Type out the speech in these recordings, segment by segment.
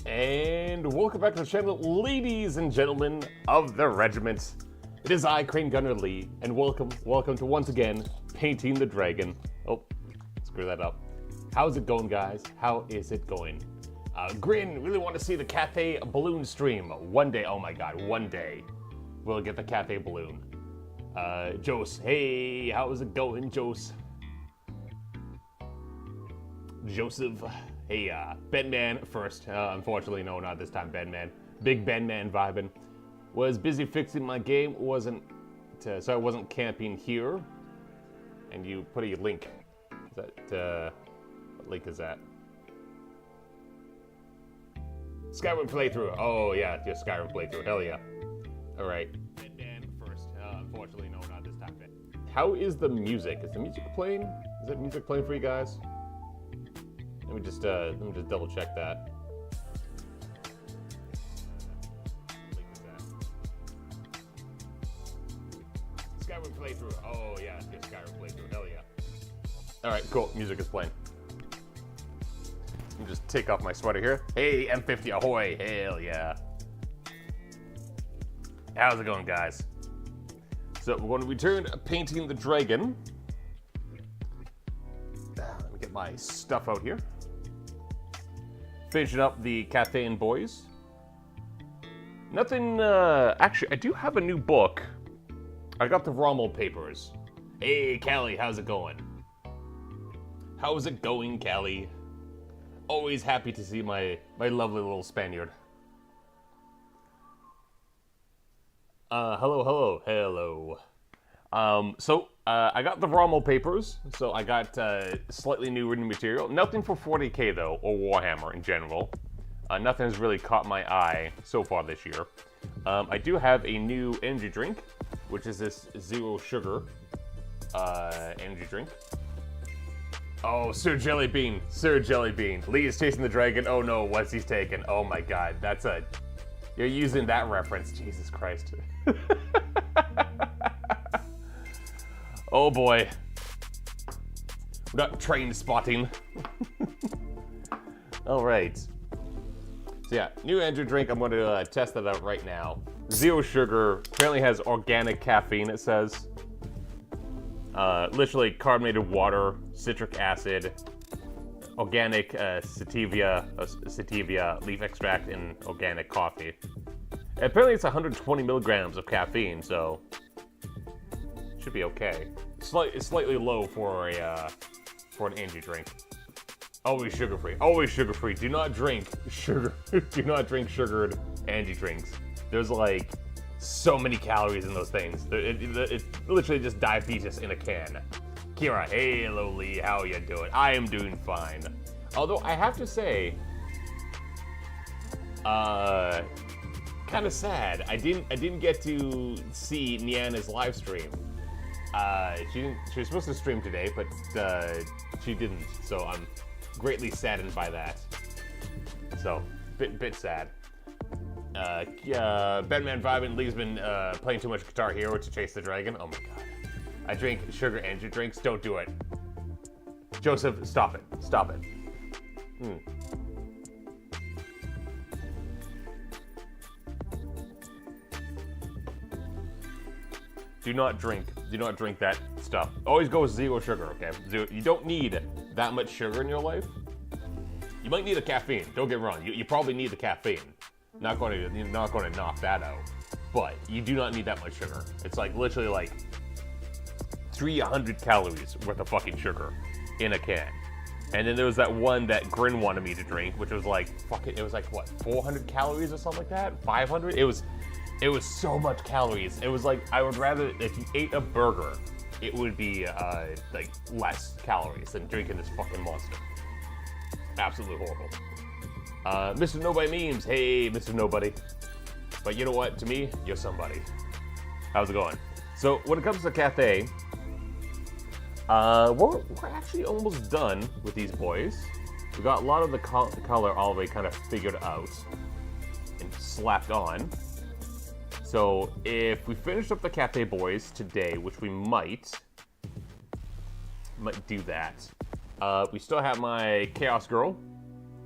And welcome back to the channel, ladies and gentlemen of the regiment. It is I, Crane Gunner Lee, and welcome to once again painting the dragon. Oh, screw that up. How's it going, guys? How is it going? Grin, really want to see the Cathay balloon stream one day. Oh my god, one day we'll get the Cathay balloon. Jose, hey, how's it going, Jose? Joseph, hey, Bedman first. Unfortunately, no, not this time, Bedman. Big Bedman vibing. Was busy fixing my game, so I wasn't camping here. And you put a link. Is that, what link is that? Skyrim playthrough. Oh, yeah, just Skyrim playthrough. Hell yeah. Alright. Bedman first. Unfortunately, no, not this time. How is the music? Is the music playing? Is that music playing for you guys? Let me just double check that. Skyrim playthrough. Oh yeah, Skyrim playthrough. Hell yeah. All right, cool. Music is playing. Let me just take off my sweater here. Hey, M50 ahoy! Hell yeah. How's it going, guys? So we're going to return painting the dragon. Let me get my stuff out here. Finishing up the Cathay and Boys. Nothing, actually, I do have a new book. I got the Rommel papers. Hey, Callie, how's it going? How's it going, Callie? Always happy to see my lovely little Spaniard. Hello. I got the Rommel papers, so I got slightly new written material. Nothing for 40k though, or Warhammer in general. Nothing has really caught my eye so far this year. I do have a new energy drink, which is this zero sugar energy drink. Oh, Sir Jellybean. Lee is chasing the dragon. Oh no, what's he's taking? Oh my god, you're using that reference. Jesus Christ. Oh boy. We got train spotting. Alright. So yeah, new energy drink. I'm going to test that out right now. Zero sugar. Apparently has organic caffeine, it says. Literally carbonated water, citric acid, organic sativia leaf extract, and organic coffee. And apparently it's 120 milligrams of caffeine, so should be okay. Slightly low for an energy drink. Always sugar-free. Always sugar-free. Do not drink sugar. Do not drink sugared energy drinks. There's like so many calories in those things. It's literally just diabetes in a can. Kira, hey, hello Lee, how you doing? I am doing fine. Although I have to say, kind of sad. I didn't get to see Niana's live stream. She was supposed to stream today, but she didn't. So I'm greatly saddened by that. So bit sad. Batman vibing. Lee's been playing too much Guitar Hero to chase the dragon. Oh my god. I drink sugar energy drinks. Don't do it. Joseph, stop it. Stop it. Do not drink that stuff. Always go with zero sugar, okay? You don't need that much sugar in your life. You might need the caffeine. Don't get me wrong. You probably need the caffeine. You're not going to knock that out. But you do not need that much sugar. It's like literally like 300 calories worth of fucking sugar in a can. And then there was that one that Grin wanted me to drink, which was like it was like what, 400 calories or something like that? 500? It was so much calories. It was like, I would rather, if you ate a burger, it would be like less calories than drinking this fucking monster. Absolutely horrible. Mr. Nobody memes. Hey, Mr. Nobody. But you know what? To me, you're somebody. How's it going? So when it comes to Cathay, we're actually almost done with these boys. We got a lot of the color all the way kind of figured out and slapped on. So if we finish up the Cathay boys today, which we might do that. We still have my Chaos Girl,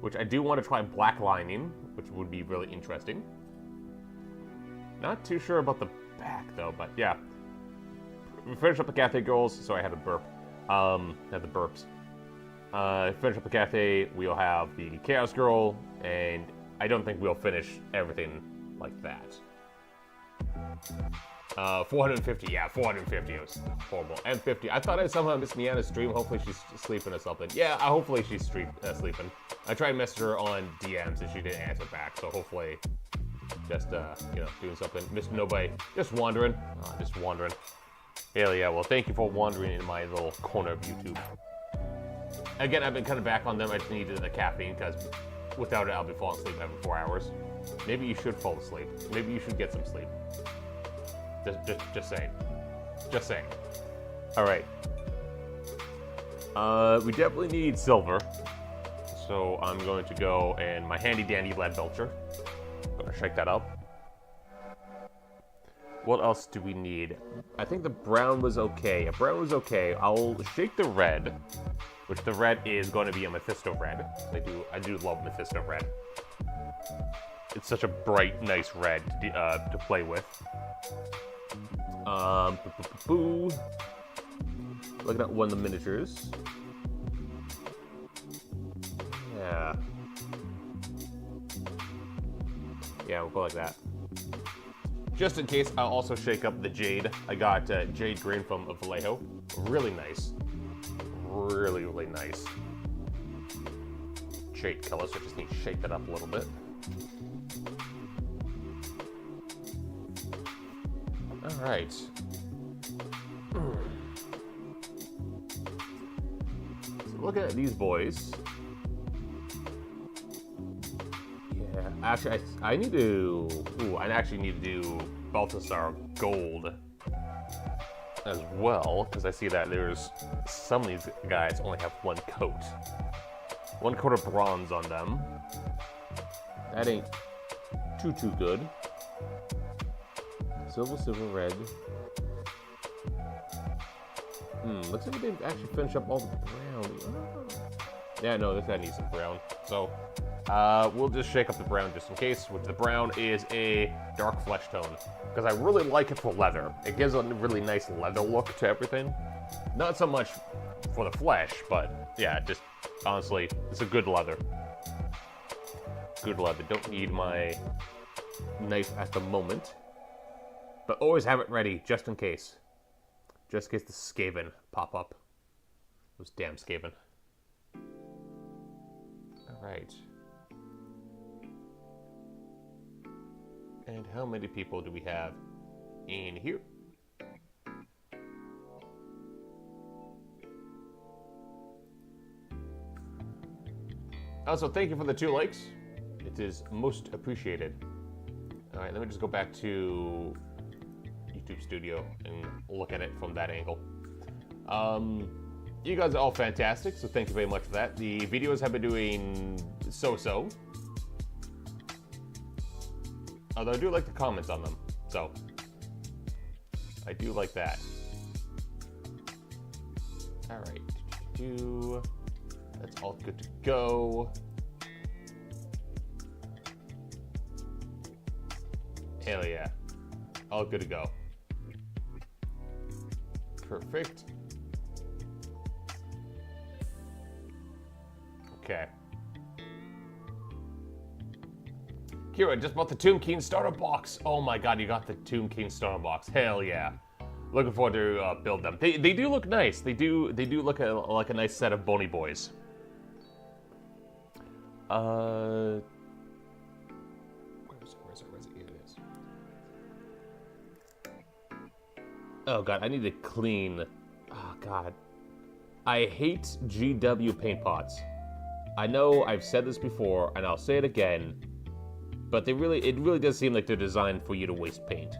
which I do want to try black lining. which would be really interesting. Not too sure about the back though, but yeah. We finished up the cafe goals, so I had a burp. Had the burps. Finish up the cafe, we'll have the Chaos Girl, and I don't think we'll finish everything like that. 450, yeah, 450, it was horrible. And 50, I thought I somehow missed Miana's stream, hopefully she's sleeping or something. Yeah, hopefully she's sleeping. I tried to message her on DMs and she didn't answer back, so hopefully just, you know, doing something. Missed nobody, just wandering. Hell yeah, well thank you for wandering in my little corner of YouTube. Again, I've been kind of back on them. I just needed the caffeine because without it, I'll be falling asleep every 4 hours. Maybe you should fall asleep. Maybe you should get some sleep. Just saying. Just saying. All right. We definitely need silver. So I'm going to go and my handy dandy lead belcher. Gonna shake that up. What else do we need? I think the brown was okay. Brown was okay. I'll shake the red, which the red is going to be a Mephisto red. I do love Mephisto red. It's such a bright, nice red to play with. Looking at one of the miniatures. Yeah. Yeah, we'll go like that. Just in case, I'll also shake up the jade. I got jade green from Vallejo. Really nice. Really, really nice. Jade color, so I just need to shake that up a little bit. Alright. So looking at these boys. Yeah, actually, I need to... Ooh, I actually need to do Balthasar Gold as well, because I see that there's some of these guys only have one coat. One coat of bronze on them. That ain't too good. Silver, red. Looks like they didn't actually finish up all the brown. Yeah, no, this guy needs some brown. So, we'll just shake up the brown just in case. With the brown is a dark flesh tone. Because I really like it for leather. It gives a really nice leather look to everything. Not so much for the flesh, but yeah, just honestly, it's a good leather. Good leather. Don't need my knife at the moment. But always have it ready, just in case. Just in case the Skaven pop up. Those damn Skaven. Alright. And how many people do we have in here? Also, thank you for the 2 likes. It is most appreciated. Alright, let me just go back to YouTube Studio and look at it from that angle. You guys are all fantastic, so thank you very much for that. The videos have been doing so-so. Although I do like the comments on them, so I do like that. Alright, that's all good to go. Hell yeah. All good to go. Perfect. Okay. Kira, just bought the Tomb King starter box. Oh my god, you got the Tomb King starter box. Hell yeah. Looking forward to build them. They do look nice. They do look like a nice set of bony boys. Where is it? Here it is. Oh god, I need to clean. Oh god. I hate GW paint pots. I know I've said this before, and I'll say it again, but it really does seem like they're designed for you to waste paint.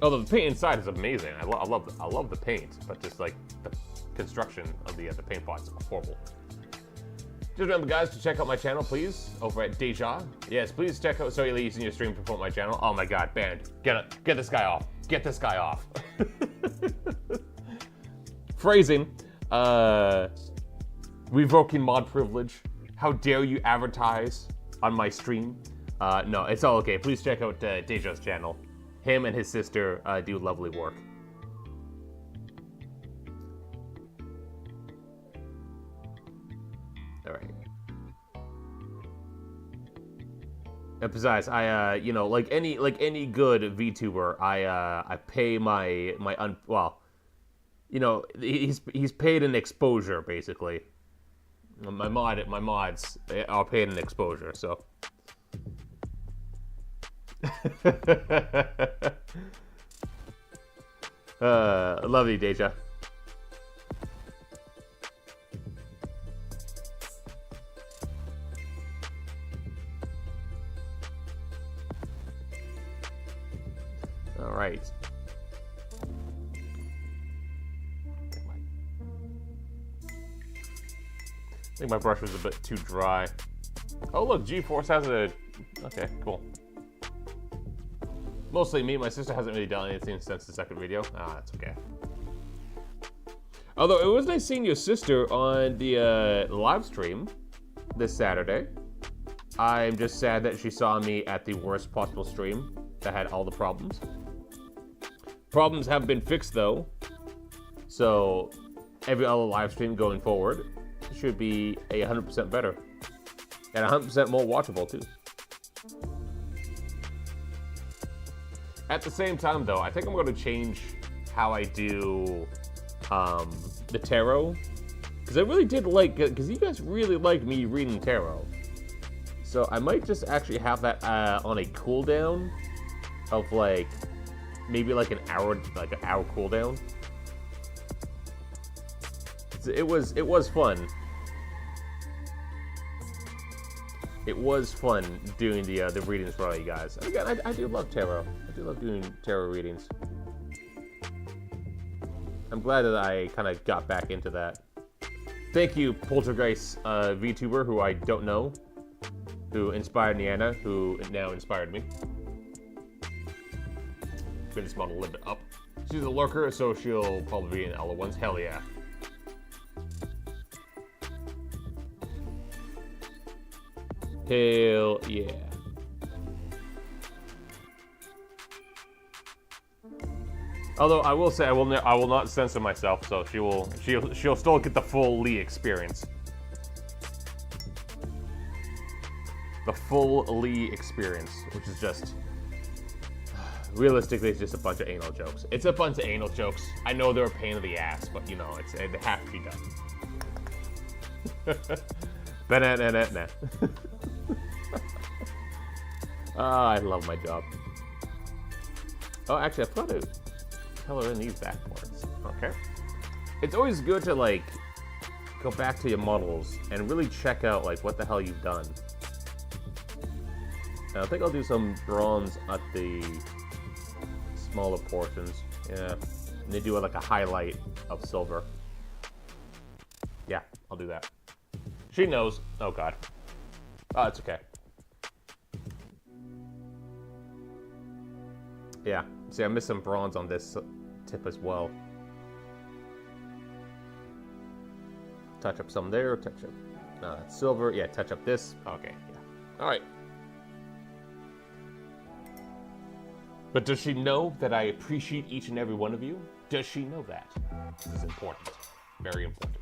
Although the paint inside is amazing. I love the paint, but just like the construction of the paint pots is horrible. Just remember, guys, to check out my channel, please, over at Deja. Yes, please check out Sorry Lee's in your stream to promote my channel. Oh my god, banned. Get this guy off. Get this guy off. Phrasing. Revoking mod privilege. How dare you advertise on my stream? No, it's all okay. Please check out Deja's channel. Him and his sister do lovely work. All right. And besides, I you know, like any good VTuber, I pay well, you know, he's paid an exposure basically. My mods are paid an exposure, so. Love you, Deja. All right. I think my brush was a bit too dry. Oh look, G-Force has a... Okay, cool. Mostly me, my sister hasn't really done anything since the second video. Ah, that's okay. Although, it was nice seeing your sister on the live stream this Saturday. I'm just sad that she saw me at the worst possible stream that had all the problems. Problems have been fixed though, so every other live stream going forward should be 100% better and 100% more watchable too. At the same time though, I think I'm going to change how I do the tarot, because I really did like, because you guys really liked me reading tarot, so I might just actually have that on a cooldown of like maybe like an hour cooldown. It was fun. It was fun doing the readings for all you guys. And again, I do love tarot. I do love doing tarot readings. I'm glad that I kind of got back into that. Thank you, Poltergeist VTuber, who I don't know, who inspired Niana, who now inspired me. Bring this model a little bit up. She's a lurker, so she'll probably be in other ones. Hell yeah. Hell yeah. Although I will say I will not censor myself, so she'll still get the full Lee experience. The full Lee experience, which is just realistically, it's just a bunch of anal jokes. It's a bunch of anal jokes. I know they're a pain in the ass, but you know, they have to be done. Banana. I love my job. Oh, actually, I forgot to color in these backboards. Okay. It's always good to like go back to your models and really check out like what the hell you've done. And I think I'll do some bronze at the smaller portions. Yeah. And they do like a highlight of silver. Yeah, I'll do that. She knows. Oh god. Oh, it's okay. Yeah. See, I missed some bronze on this tip as well. Touch up some there. Touch up. No, that's silver. Yeah, touch up this. Okay. Yeah. All right. But does she know that I appreciate each and every one of you? Does she know that? This is important. Very important.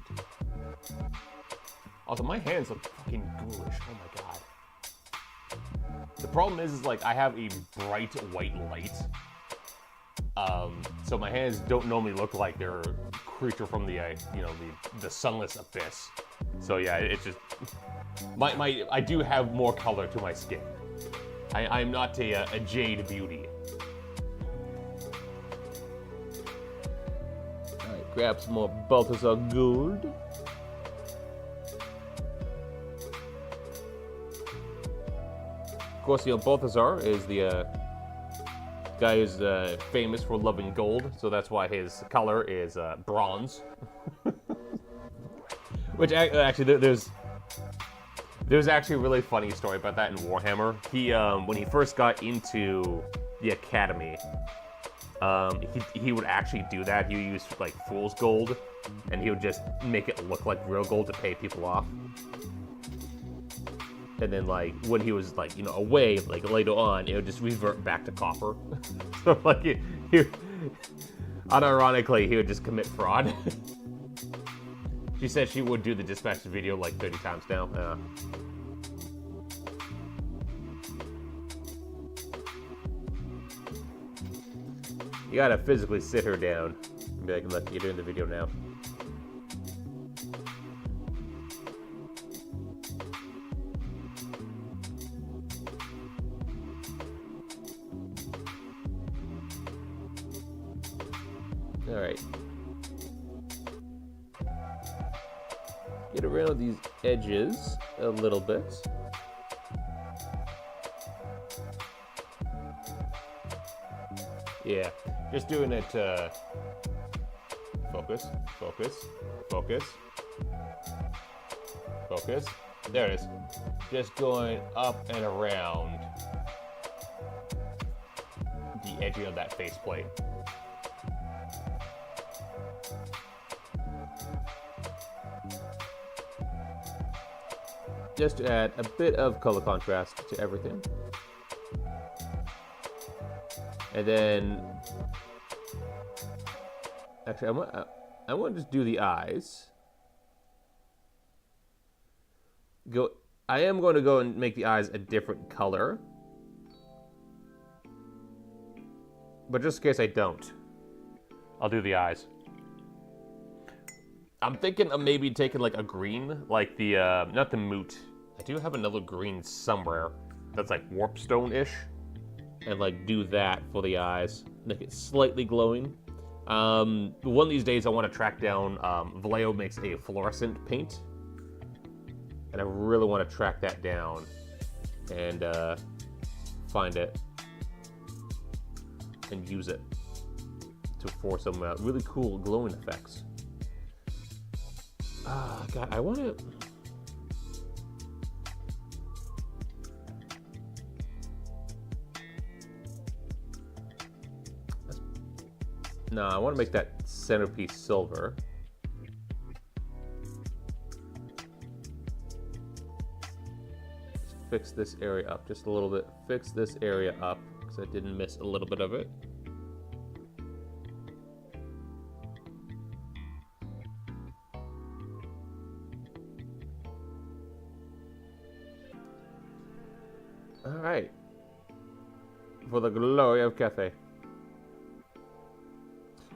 Also, my hands look fucking ghoulish. Oh my god. The problem is like I have a bright white light. So my hands don't normally look like they're a creature from the you know, the sunless abyss. So yeah, it's just I do have more color to my skin. I'm not a jade beauty. Alright, grab some more Balthazar gold. Of course, you know, Balthazar is the guy who's famous for loving gold, so that's why his color is bronze. Which actually, there's actually a really funny story about that in Warhammer. He when he first got into the academy, he would actually do that. He would use like fool's gold, and he would just make it look like real gold to pay people off. And then like when he was like, you know, away, like later on, it would just revert back to copper. So like he unironically, he would just commit fraud. She said she would do the dispatch video like 30 times now. You gotta physically sit her down and be like, look, you're doing the video now. All right. Get around these edges a little bit. Yeah, just doing it, focus, focus, focus, focus. There it is. Just going up and around the edging of that faceplate. Just to add a bit of color contrast to everything. And then, actually, I want to just do the eyes. I am going to go and make the eyes a different color. But just in case I don't, I'll do the eyes. I'm thinking of maybe taking like a green, like the, not the moot. I do have another green somewhere that's like warpstone-ish. And like do that for the eyes. Make it slightly glowing. One of these days I want to track down, Vallejo makes a fluorescent paint. And I really want to track that down and find it and use it for some really cool glowing effects. Ah, God, I want to... No, I want to make that centerpiece silver. Let's fix this area up just a little bit. Fix this area up because I didn't miss a little bit of it. All right. For the glory of Cathay.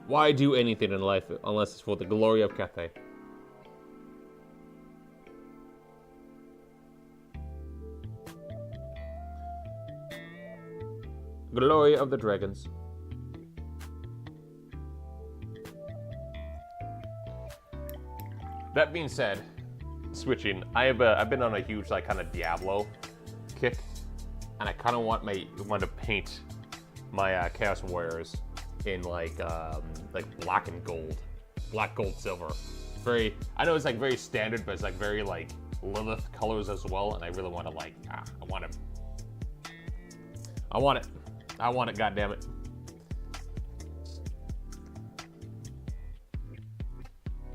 Why do anything in life unless it's for the glory of Cathay? Glory of the dragons. That being said, switching, I've been on a huge like kind of Diablo kick, and I kind of want to paint my Chaos Warriors in like black and gold, black, gold, silver. Very, I know it's like very standard, but it's like very like Lilith colors as well. And I really want to like, I want it. God damn it.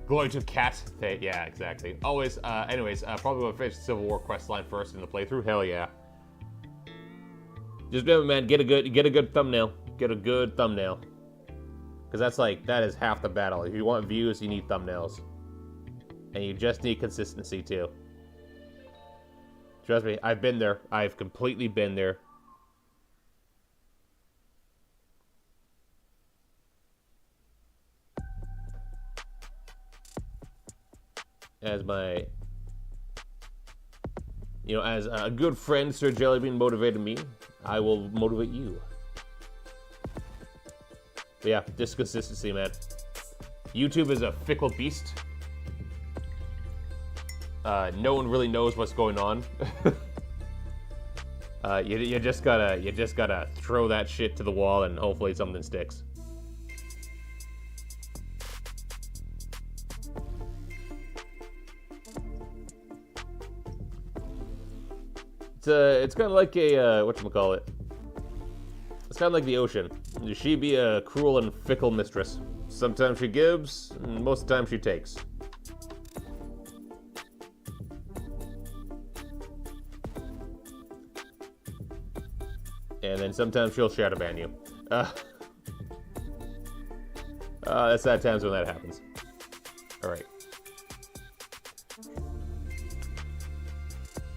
Glory to Cat. Yeah, exactly. Always. Anyways, probably want to finish the Civil War quest line first in the playthrough. Hell yeah. Just remember, man, get a good thumbnail. Get a good thumbnail. Because that is half the battle. If you want views, you need thumbnails. And you just need consistency too. Trust me, I've been there. I've completely been there. As my, as a good friend, Sir Jellybean motivated me, I will motivate you. But yeah, just consistency, man. YouTube is a fickle beast. No one really knows what's going on. You just gotta throw that shit to the wall and hopefully something sticks. It's kind of like a whatchamacallit. It's kind of like the ocean. She be a cruel and fickle mistress. Sometimes she gives, and most of the time she takes. And then sometimes she'll shadow ban you. That's sad times when that happens. Alright.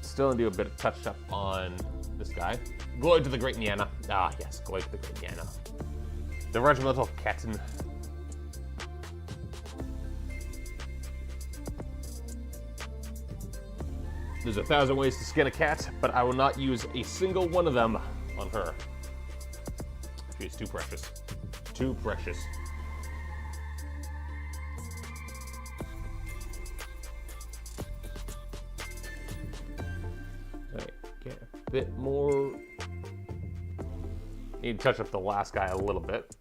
Still gonna do a bit of touch up on this guy. Glory to the Great Niana. Ah, yes, glory to the Great Niana. The regimental captain. There's 1,000 ways to skin a cat, but I will not use a single one of them on her. She's too precious. Too precious. Alright, get a bit more. Need to touch up the last guy a little bit.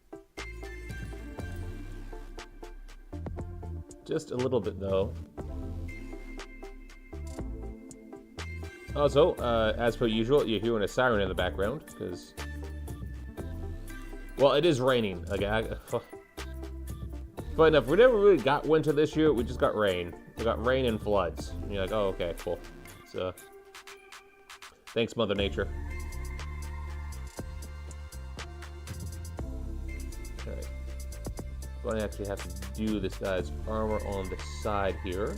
Just a little bit, though. Also, as per usual, you're hearing a siren in the background, because... Well, it is raining. Funny enough, we never really got winter this year, we just got rain. We got rain and floods. And you're like, oh, okay, cool. So, thanks, Mother Nature. Okay. So I actually have to do this guy's armor on the side here.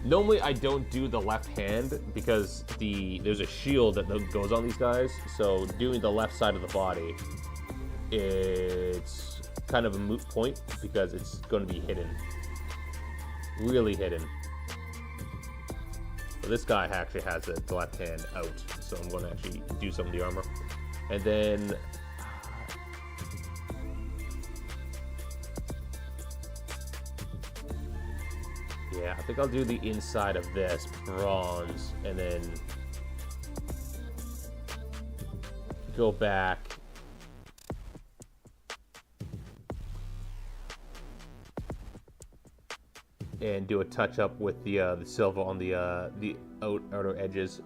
Normally, I don't do the left hand because there's a shield that goes on these guys. So doing the left side of the body, it's kind of a moot point because it's going to be hidden, really hidden. So this guy actually has the left hand out, so I'm going to actually do some of the armor, and then. Yeah, I think I'll do the inside of this, bronze, and then go back. And do a touch up with the silver on the outer edges.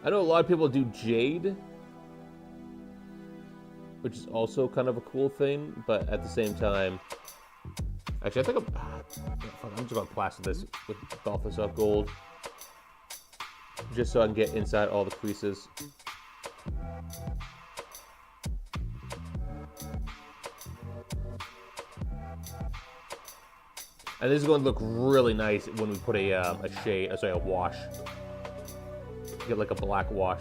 I know a lot of people do jade, which is also kind of a cool thing, but at the same time, actually, I think I'm just gonna plaster this with Balthasar gold, just so I can get inside all the creases. And this is going to look really nice when we put a wash. Get like a black wash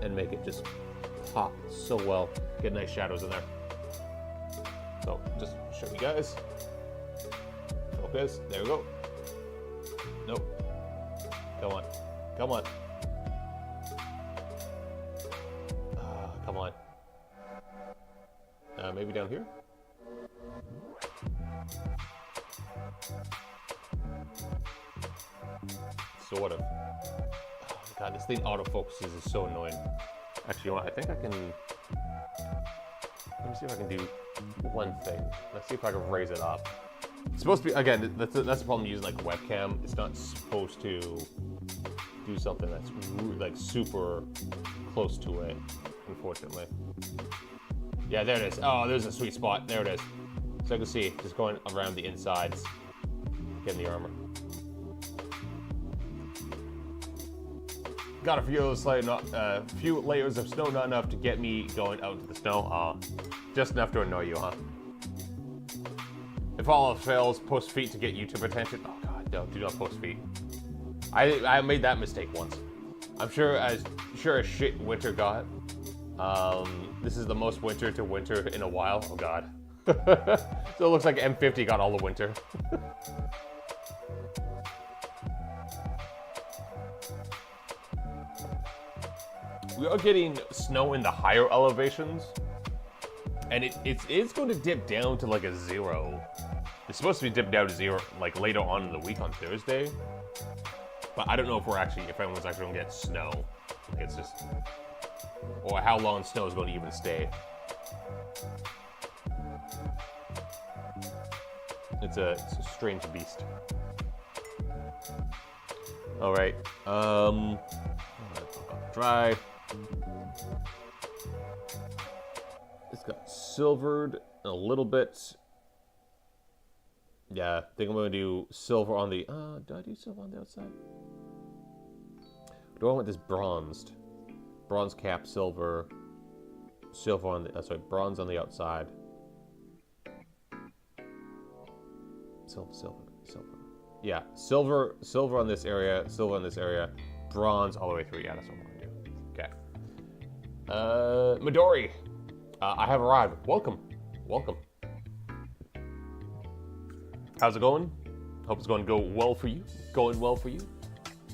and make it just pop so well. Get nice shadows in there. So just show you guys. Focus. There we go. Nope. Come on. Come on. Come on. Maybe down here. Sort of. Oh, God, this thing autofocuses is so annoying. Actually, you know what? I think I can. Let me see if I can do one thing. Let's see if I can raise it up. It's supposed to be, again, that's the problem using like a webcam. It's not supposed to do something that's like super close to it, unfortunately. Yeah, there it is. Oh, there's a sweet spot. There it is. So I can see just going around the insides, getting the armor. Got a few layers of snow, not enough to get me going out into the snow. Just enough to annoy you, huh? If all else fails, post feet to get YouTube attention. Oh God, no, do not post feet. I made that mistake once. I'm sure as shit winter got. This is the most winter to winter in a while. Oh God. So it looks like M50 got all the winter. We are getting snow in the higher elevations, and it's going to dip down to like a 0. It's supposed to be dipped down to 0 like later on in the week on Thursday, but I don't know if anyone's actually going to get snow. It's just, or how long snow is going to even stay. It's a strange beast. All right. Dry. It's got silvered a little bit. Yeah, I think I'm gonna do silver on the. Do I do silver on the outside? Do I want this bronzed? Bronze cap, silver. Silver on the. Sorry, bronze on the outside. Silver. Yeah, silver on this area, silver on this area, bronze all the way through. Yeah, that's what I'm gonna do. Okay. Midori, I have arrived. Welcome. How's it going? Hope it's going to go well for you.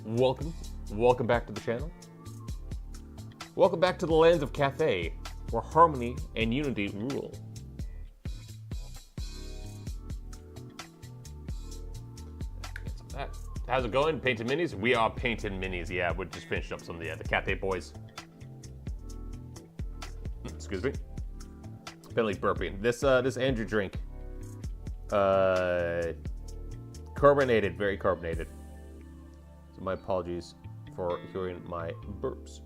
Welcome back to the channel. Welcome back to the lands of Cathay, where harmony and unity rule. How's it going? Painted minis? We are painted minis. Yeah, we just finished up some of the Cathay boys. Excuse me. Bentley burping. This Andrew drink. Carbonated, very carbonated. So my apologies for hearing my burps.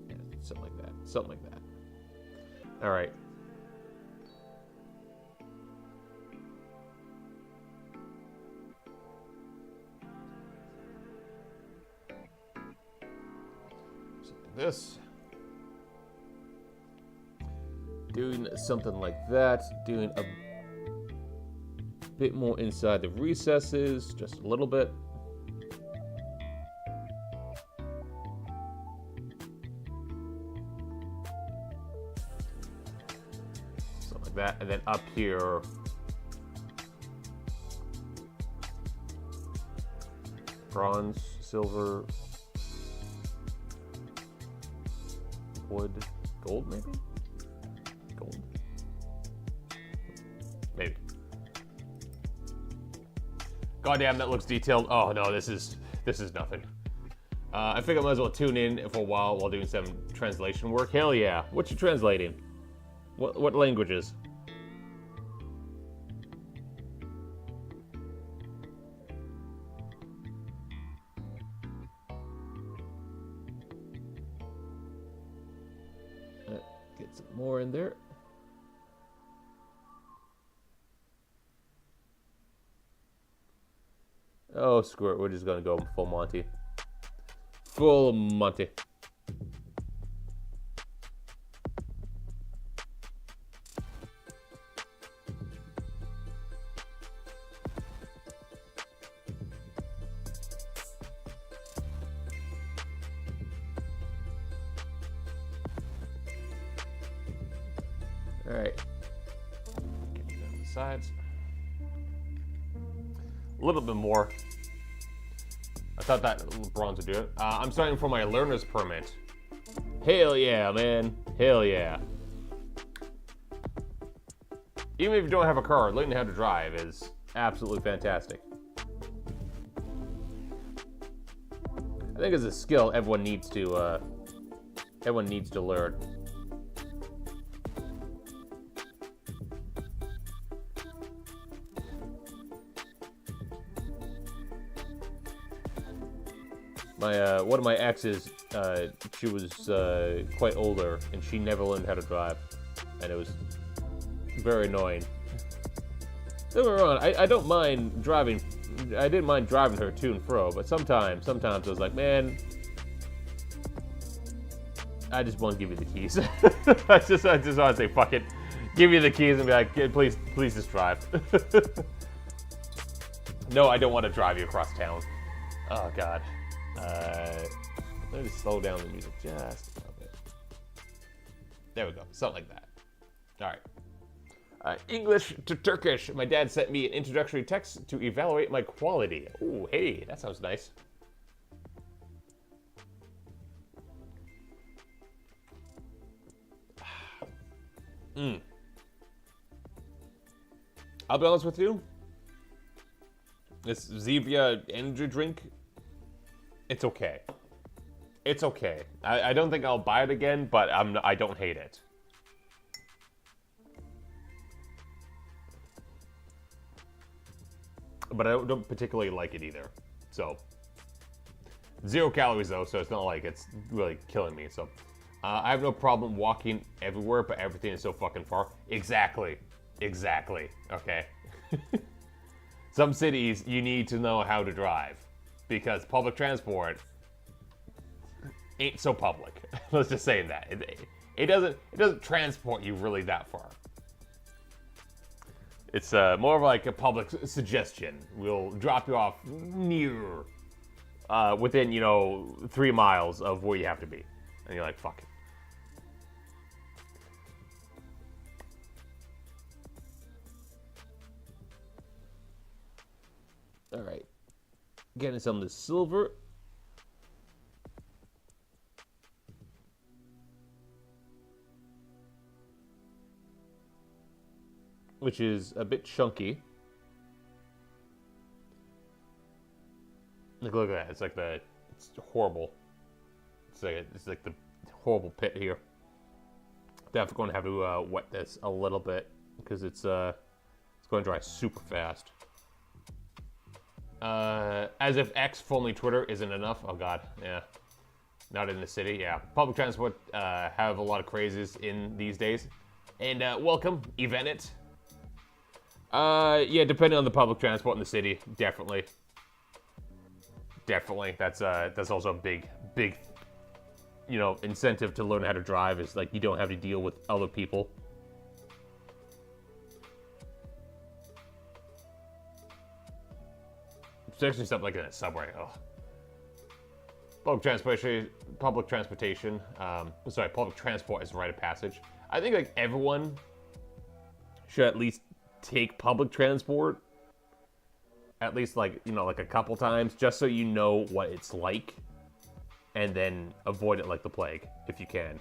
Yeah, something like that. All right. This. Doing something like that. Doing a bit more inside the recesses, just a little bit. That, and then up here, bronze, silver, wood, gold, maybe? Gold. Maybe. Goddamn, that looks detailed. Oh no, this is nothing. I think I might as well tune in for a while doing some translation work. Hell yeah. What you translating? What languages? Get some more in there. Oh, screw it. We're just gonna go full Monty. Full Monty. All right. Get you down the sides. A little bit more. I thought that bronze would do it. I'm starting for my learner's permit. Hell yeah, man. Hell yeah. Even if you don't have a car, learning how to drive is absolutely fantastic. I think it's a skill everyone needs to learn. One of my exes, she was quite older, and she never learned how to drive, and it was very annoying. Don't get me wrong, I don't mind driving. I didn't mind driving her to and fro, but sometimes I was like, man, I just want to give you the keys. I just want to say, fuck it, give you the keys and be like, please just drive. No, I don't want to drive you across town. Oh God. Let me slow down the music just a little bit. There we go, something like that. All right. English to Turkish. My dad sent me an introductory text to evaluate my quality. Oh, hey, that sounds nice. I'll be honest with you. This Zevia energy drink, it's okay. It's okay. I don't think I'll buy it again, but I don't hate it. But I don't particularly like it either. So 0 calories though, so it's not like it's really killing me. So I have no problem walking everywhere, but everything is so fucking far. Exactly. Okay. Some cities you need to know how to drive because public transport ain't so public. Let's just say that it doesn't transport you really that far. It's more of like a public suggestion. We'll drop you off near, within 3 miles of where you have to be, and you're like, fuck it. All right, getting some of the silver. Which is a bit chunky. Look at that. It's like it's horrible. It's like the horrible pit here. Definitely going to have to wet this a little bit because it's going to dry super fast. As if X, formerly Twitter, isn't enough. Oh god, yeah. Not in the city, yeah. Public transport have a lot of crazes in these days. And welcome, Evenit. Yeah, depending on the public transport in the city, definitely. That's also a big, incentive to learn how to drive is like you don't have to deal with other people. Especially something like in a subway. Oh. Public transportation. Public transport is a rite of passage. I think like everyone should at least take public transport at least like a couple times just so you know what it's like and then avoid it like the plague if you can.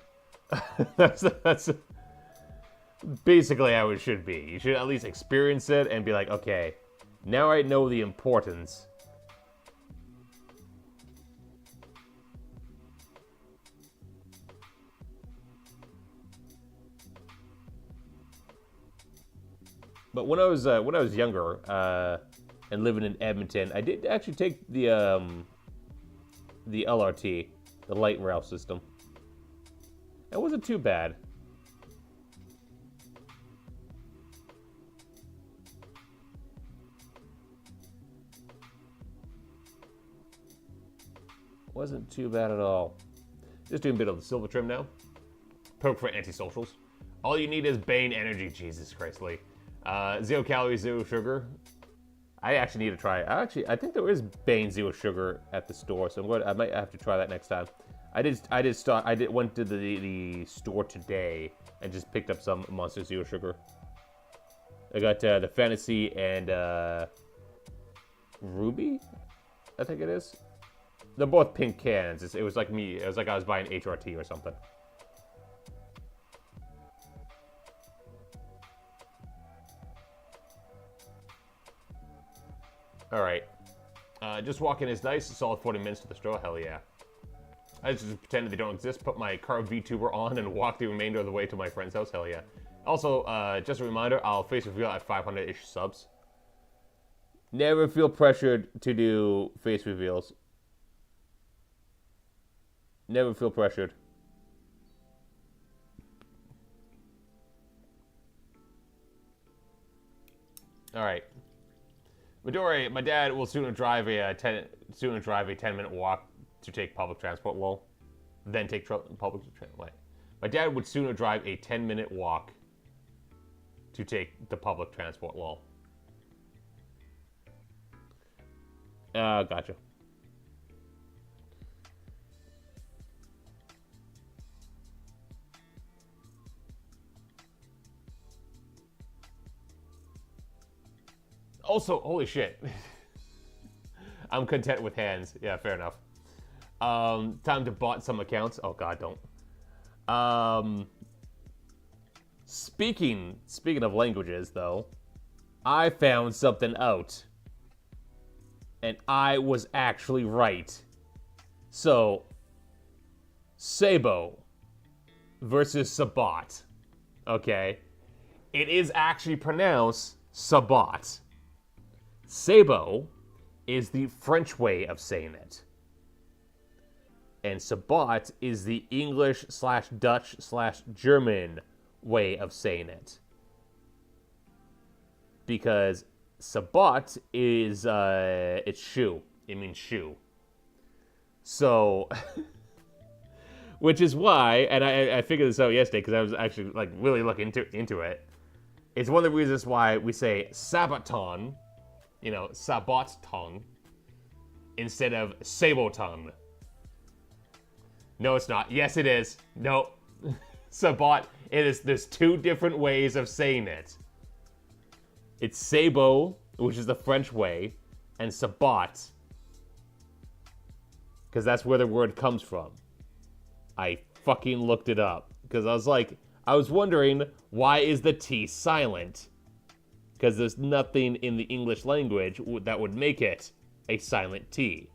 that's basically how it should be. You should at least experience it and be like, okay, now I know the importance. But when I was younger and living in Edmonton, I did actually take the LRT, the light rail system. It wasn't too bad. Wasn't too bad at all. Just doing a bit of the silver trim now. Poke for anti-socials. All you need is Bane energy. Jesus Christ, Lee. 0 calories, 0 sugar. I actually need to try. I think there is Bane 0 sugar at the store, so I might have to try that next time. I went to the store today and just picked up some Monster 0 sugar. I got the Fantasy and Ruby, I think it is. They're both pink cans. It was like me. It was like I was buying HRT or something. All right. Just walking is nice. A solid 40 minutes to the store. Hell yeah. I just pretend they don't exist, put my car VTuber on, and walk the remainder of the way to my friend's house. Hell yeah. Also, just a reminder, I'll face reveal at 500-ish subs. Never feel pressured to do face reveals. Never feel pressured. All right. Midori, my dad will sooner drive a 10-minute walk to take public transport. Lol. Then take public transport. My dad would sooner drive a 10-minute walk to take the public transport. Lol. Gotcha. Also, holy shit. I'm content with hands. Yeah, fair enough. Time to bot some accounts. Oh god, don't. Speaking of languages, though, I found something out. And I was actually right. So, Sabo versus Sabat. Okay? It is actually pronounced Sabat. Sabo is the French way of saying it. And Sabat is the English/Dutch/German way of saying it. Because Sabat is, it's shoe. It means shoe. So, which is why, and I figured this out yesterday because I was actually like really looking into it. It's one of the reasons why we say Sabaton, Sabaton, instead of Saboton. No, it's not. Yes, it is. No, Sabat. It is. There's two different ways of saying it. It's Sabo, which is the French way, and Sabat, because that's where the word comes from. I fucking looked it up because I was wondering, why is the T silent? Because there's nothing in the English language that would make it a silent T.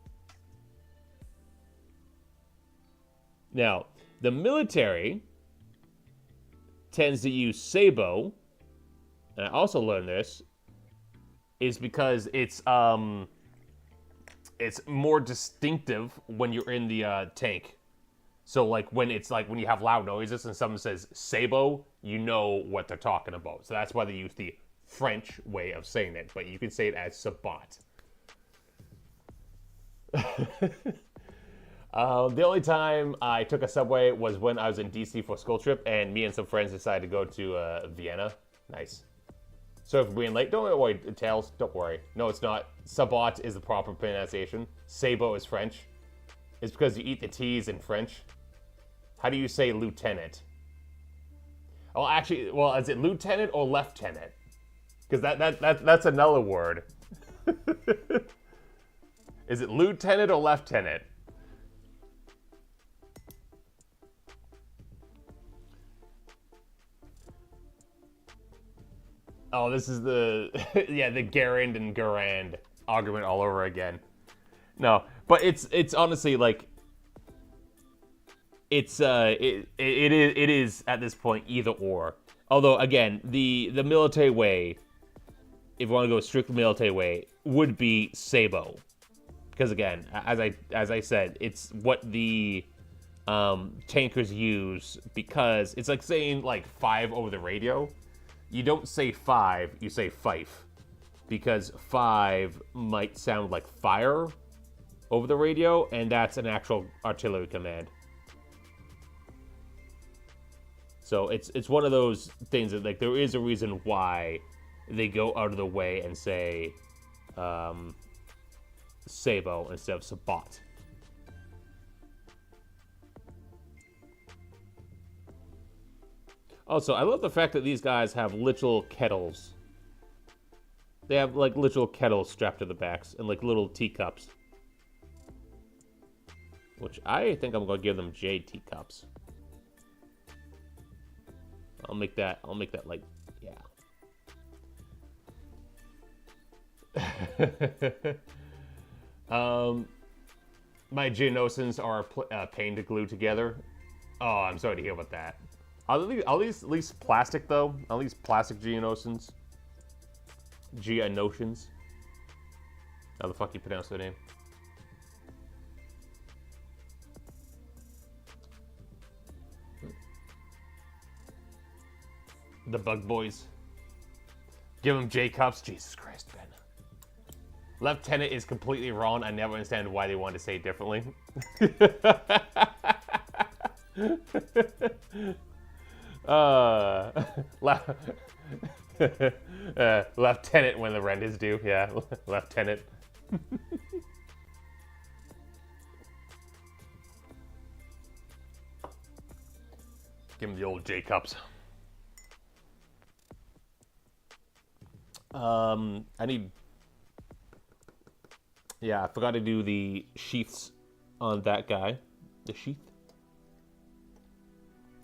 Now, the military tends to use Sabo, and I also learned this, is because it's more distinctive when you're in the tank. So when you have loud noises and someone says Sabo, you know what they're talking about. So that's why they use the French way of saying it, but you can say it as Sabat. The only time I took a subway was when I was in DC for a school trip, and me and some friends decided to go to Vienna. Nice. So if we're being late, don't worry, Tails, don't worry. No, it's not. Sabat is the proper pronunciation. Sabo is French. It's because you eat the T's in French. How do you say lieutenant? Oh, actually, well, is it lieutenant or lieutenant? Because that's another word. Is it lieutenant or lieutenant? Oh, this is the the Garand and Garand argument all over again. No, but it's honestly it is at this point either or. Although again, the military way, if you want to go strictly military way, would be Sabo, because again, as I said, it's what the tankers use, because it's like saying 5 over the radio. You don't say 5, you say fife, because 5 might sound like fire over the radio, and that's an actual artillery command. So it's one of those things that there is a reason why they go out of the way and say Sabo instead of Sabat. Also, I love the fact that these guys have literal kettles. They have literal kettles strapped to the backs and little teacups. Which I think I'm gonna give them jade teacups. I'll make that my Geonosins are a pain to glue together. Oh, I'm sorry to hear about that. Are these at least plastic, though? Are these plastic Geonosins? Geonotions? How the fuck you pronounce their name? The Bug Boys. Give them J-Cups? Jesus Christ, Ben. Lieutenant is completely wrong. I never understand why they want to say it differently. Lieutenant when the rent is due. Yeah, Lieutenant. Give him the old J-Cups. I need... Yeah, I forgot to do the sheaths on that guy. The sheath.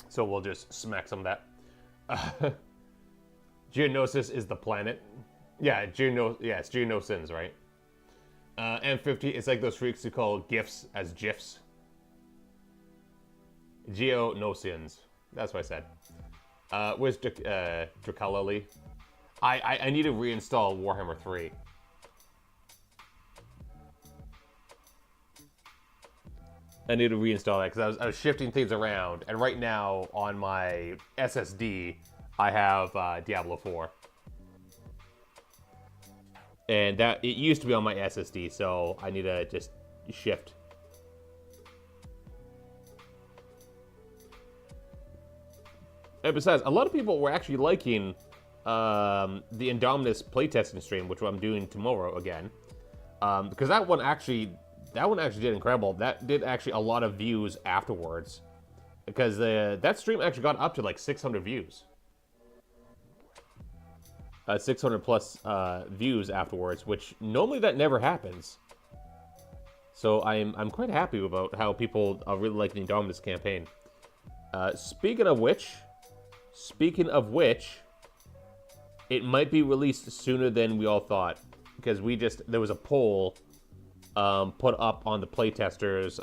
So we'll just smack some of that. Geonosis is the planet. Yeah, it's Geonosins, right? M50, it's like those freaks who call GIFs as GIFs. Geo no sins. That's what I said. Where's Drakalali? I need to reinstall Warhammer 3. I need to reinstall that because I was shifting things around, and right now on my SSD I have Diablo 4, and that it used to be on my SSD, so I need to just shift. And besides, a lot of people were actually liking the Indominus playtesting stream, which I'm doing tomorrow again, because that one actually did incredible. That did actually a lot of views afterwards, because that stream actually got up to like 600 views, 600 plus views afterwards, which normally that never happens. So I'm quite happy about how people are really liking the Indominus campaign. Speaking of which, it might be released sooner than we all thought, because there was a poll put up on the playtesters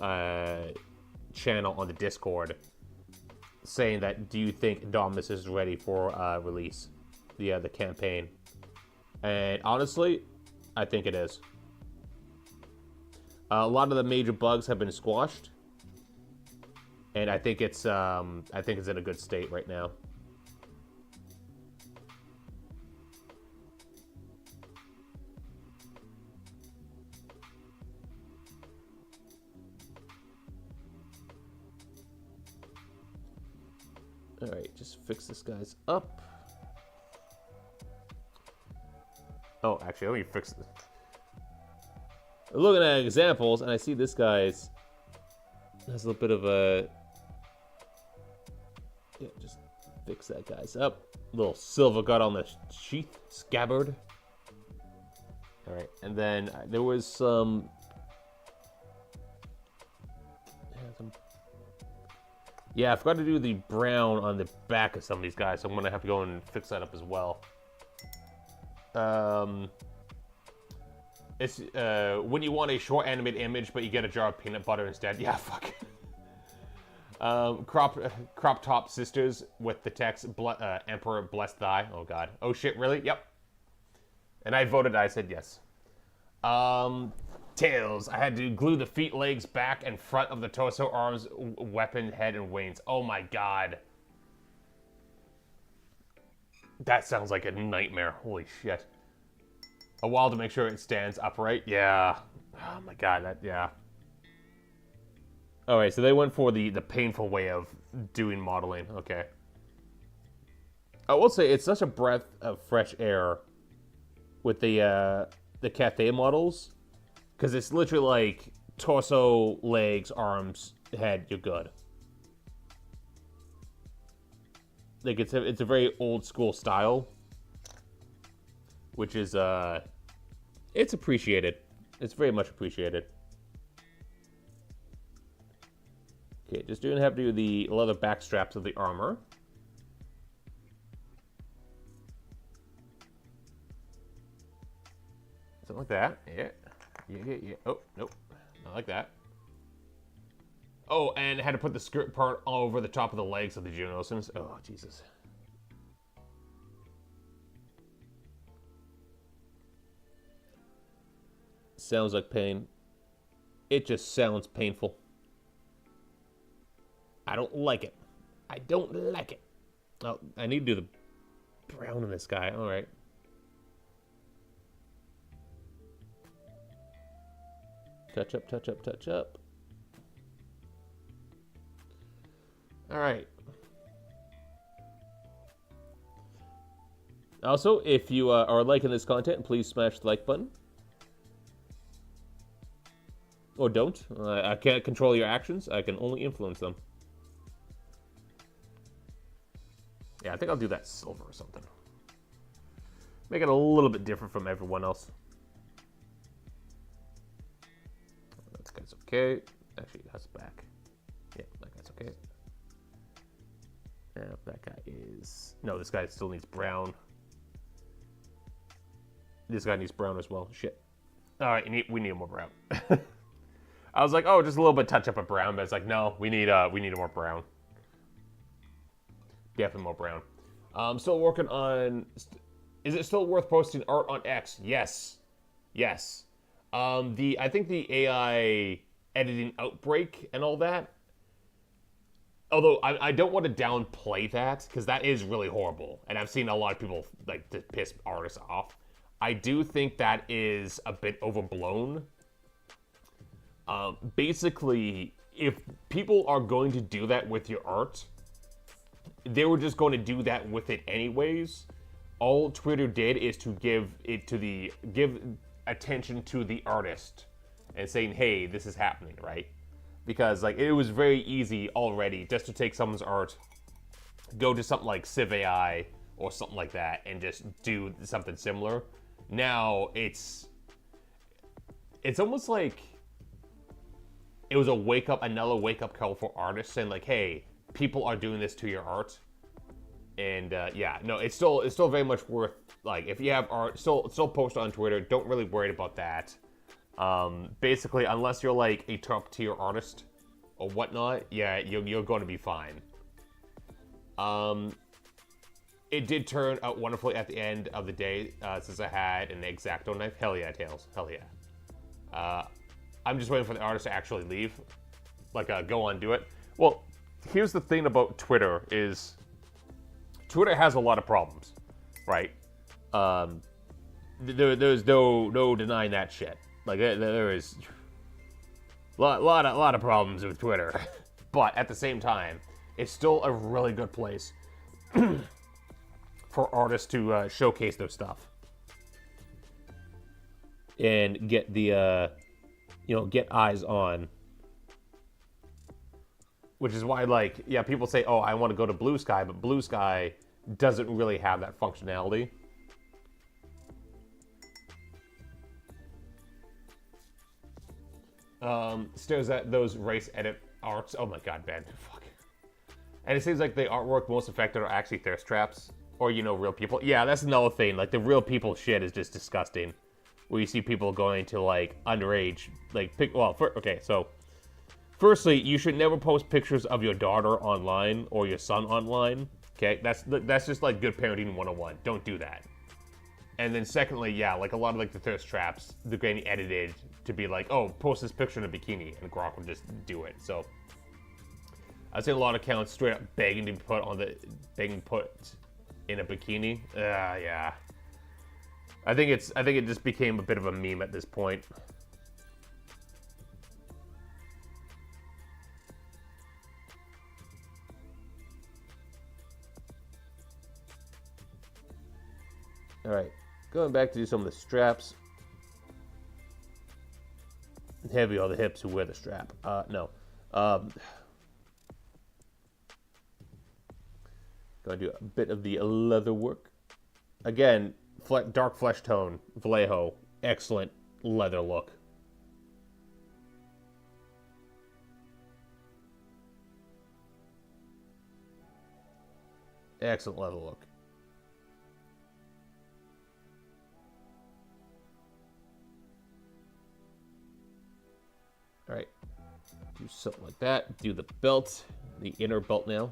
channel on the Discord saying that, do you think Indominus is ready for release, the campaign? And honestly, I think it is. A lot of the major bugs have been squashed, and I think it's in a good state right now. Alright, just fix this guy's up. Oh, actually, let me fix this. I'm looking at examples, and I see this guy's has a little bit of a... Yeah, just fix that guy's up. Little silver got on the sheath, scabbard. Alright, and then there was some... Yeah, I forgot to do the brown on the back of some of these guys, so I'm going to have to go and fix that up as well. It's when you want a short animated image, but you get a jar of peanut butter instead. Yeah, fuck. Crop top sisters with the text, Emperor bless thy. Oh, God. Oh, shit, really? Yep. And I voted, I said yes. Tails. I had to glue the feet, legs, back, and front of the torso, arms, weapon, head, and wings. Oh my god. That sounds like a nightmare. Holy shit. A while to make sure it stands upright. Yeah. Oh my god, yeah. Alright, so they went for the painful way of doing modeling. Okay. I will say, it's such a breath of fresh air with the Cathay models. Because it's literally like torso, legs, arms, head, you're good. Like it's a very old school style, which is it's appreciated. It's very much appreciated. Okay, just doing have to do the leather back straps of the armor. Something like that. Yeah. Yeah. Oh, nope. Not like that. Oh, and had to put the skirt part all over the top of the legs of the Junosins. Oh, Jesus. Sounds like pain. It just sounds painful. I don't like it. I don't like it. Oh, I need to do the brown on this guy. All right. Touch up, touch up, touch up. All right. Also, if you are liking this content, please smash the like button. Or don't. I can't control your actions. I can only influence them. Yeah, I think I'll do that silver or something. Make it a little bit different from everyone else. That guy's okay. Actually, that's back. Yeah, that guy's okay. Yeah, that guy is... No, this guy still needs brown. This guy needs brown as well. Shit. All right, we need more brown. I was like, oh, just a little bit touch up of brown, but it's like, no, we need more brown. Definitely more brown. I'm still working on... Is it still worth posting art on X? Yes. Yes. I think the AI editing outbreak and all that, although I don't want to downplay that, because that is really horrible, and I've seen a lot of people like to piss artists off. I do think that is a bit overblown. Basically, if people are going to do that with your art, they were just going to do that with it anyways. All Twitter did is to give attention to the artist and saying, hey, this is happening, right? Because like it was very easy already just to take someone's art, go to something like Civ AI or something like that and just do something similar. Now it's almost like it was another wake up call for artists saying like, hey, people are doing this to your art. And yeah, no, it's still very much worth, like, if you have art, still post on Twitter. Don't really worry about that. Basically, unless you're like a top tier artist or whatnot, yeah, you're going to be fine. It did turn out wonderfully at the end of the day, since I had an X-Acto knife. Hell yeah, Tails. Hell yeah. I'm just waiting for the artist to actually leave. Like, go on, do it. Well, here's the thing about Twitter is Twitter has a lot of problems, right? There's no denying that shit. Like, there is a lot of problems with Twitter. But at the same time, it's still a really good place for artists to showcase their stuff and get the get eyes on. Which is why, like, yeah, people say, oh, I want to go to Blue Sky, but Blue Sky doesn't really have that functionality. Stares at those race edit arts. Oh my god, Ben. Fuck. And it seems like the artwork most affected are actually thirst traps. Or, real people. Yeah, that's another thing. Like, the real people shit is just disgusting. Where you see people going to, like, underage, like, okay, so... Firstly, you should never post pictures of your daughter online or your son online. Okay, that's just like good parenting 101. Don't do that. And then secondly, yeah, like a lot of like the thirst traps, they're getting edited to be like, oh, post this picture in a bikini, and Grok will just do it. So I've seen a lot of accounts straight up begging to put in a bikini. Yeah. I think it just became a bit of a meme at this point. Alright, going back to do some of the straps. Heavy on the hips who wear the strap. No. Going to do a bit of the leather work. Again, dark flesh tone, Vallejo, excellent leather look. Excellent leather look. Alright, do something like that. Do the belt, the inner belt now.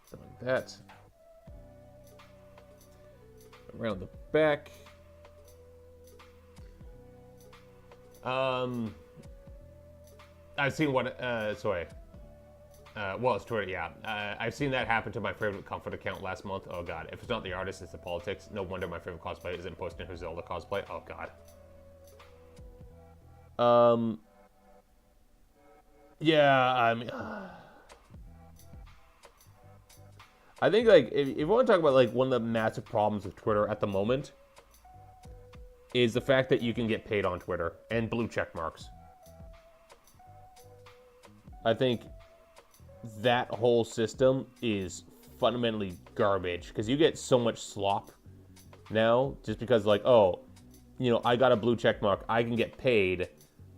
Something like that. Around the back. I've seen well, it's Twitter, yeah. I've seen that happen to my favorite comfort account last month. Oh god, if it's not the artist, it's the politics. No wonder my favorite cosplay isn't posting her Zelda cosplay. Oh god. Yeah, I mean, I think like if you want to talk about like one of the massive problems with Twitter at the moment is the fact that you can get paid on Twitter and blue check marks. I think that whole system is fundamentally garbage because you get so much slop now just because like, oh, I got a blue check mark, I can get paid,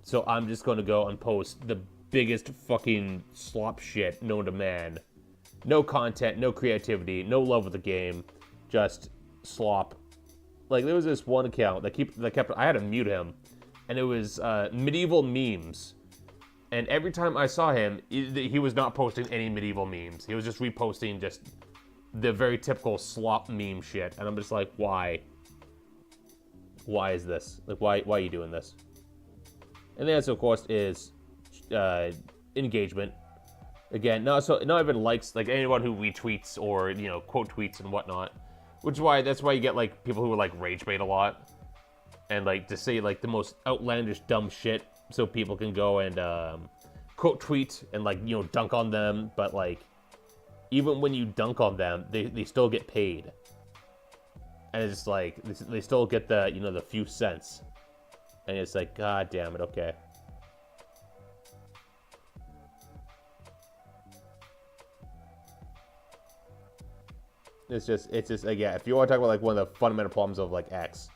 so I'm just going to go and post the biggest fucking slop shit known to man No content, no creativity, no love of the game, just slop. Like, there was this one account that kept I had to mute him, and it was medieval memes. And every time I saw him, he was not posting any medieval memes. He was just reposting just the very typical slop meme shit. And I'm just like, why? Why is this? Like, why are you doing this? And the answer, of course, is engagement. Again, not even likes, like anyone who retweets or, you know, quote tweets and whatnot. Which is that's why you get, like, people who like rage bait a lot. And, like, to say, like, the most outlandish dumb shit so people can go and quote tweet and, like, you know, dunk on them. But, like, even when you dunk on them, they still get paid. And it's like, they still get the, you know, the few cents. And it's like, god damn it, okay. It's just, again, if you want to talk about, like, one of the fundamental problems of, like, X,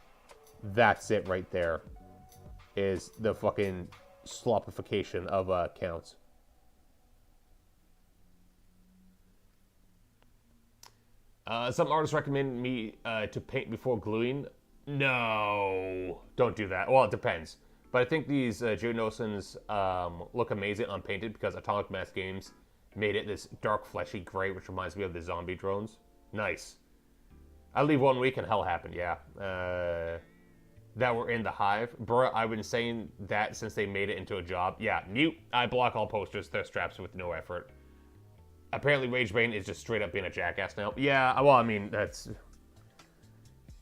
that's it right there, is the fucking slopification of accounts. Some artists recommend me to paint before gluing. No, don't do that. Well, it depends. But I think these Geonosins look amazing unpainted because Atomic Mass Games made it this dark, fleshy gray, which reminds me of the zombie drones. Nice. I leave 1 week and hell happened, yeah. That were in the hive. Bruh, I've been saying that since they made it into a job. Yeah, mute. I block all posters, they're straps with no effort. Apparently Ragebane is just straight up being a jackass now. Yeah, well, I mean, that's...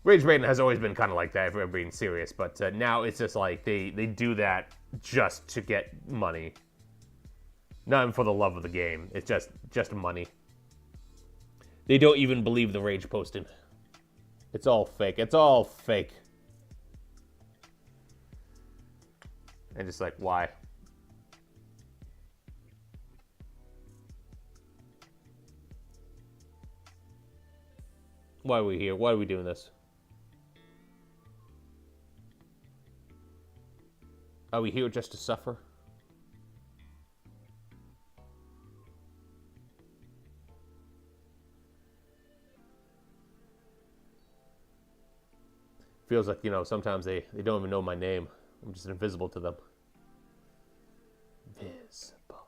Ragebane has always been kind of like that, if we're being serious, but now it's just like, they do that just to get money. Not even for the love of the game. It's just money. They don't even believe the rage posting. It's all fake. It's all fake. And just like, why? Why are we here? Why are we doing this? Are we here just to suffer? Feels like, you know, sometimes they don't even know my name. I'm just invisible to them. Invisible.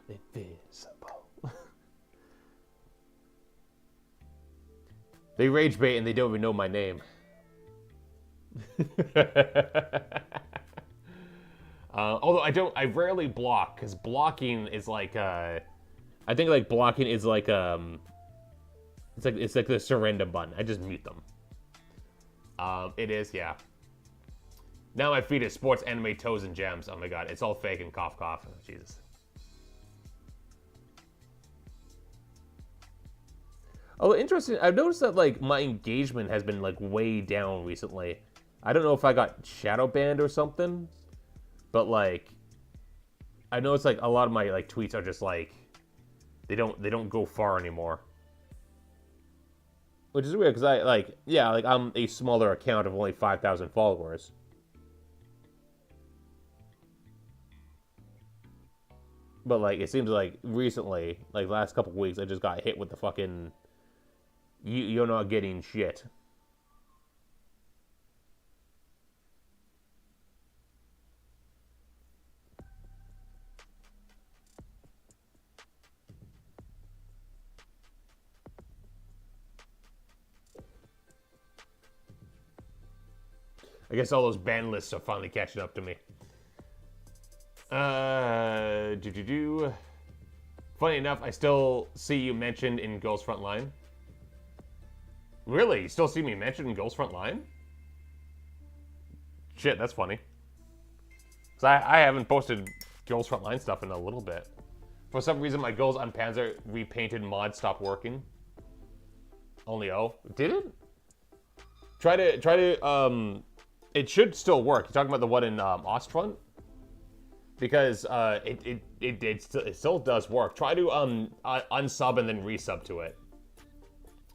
Invisible. They rage bait and they don't even know my name. Although I rarely block, because blocking is like, I think like blocking is like, it's like the surrender button. I just mute them. It is, yeah. Now my feed is sports, anime, toes, and gems. Oh my god, it's all fake and cough, cough. Oh, Jesus. Oh, interesting. I've noticed that, like, my engagement has been, like, way down recently. I don't know if I got shadow banned or something, but, like, I noticed, like, a lot of my, like, tweets are just, like, they don't go far anymore. Which is weird, because I'm a smaller account of only 5,000 followers. But, like, it seems like recently, like, last couple weeks, I just got hit with the fucking... You're not getting shit. I guess all those ban lists are finally catching up to me. Funny enough, I still see you mentioned in Girls Front Line. Really? You still see me mentioned in Girls Front Line? Shit, that's funny. Because I haven't posted Girls Front Line stuff in a little bit. For some reason, my Girls on Panzer repainted mod stopped working. Only O. Did it? Try to, it should still work. You're talking about the one in Ostfront? Because it still does work. Try to unsub and then resub to it.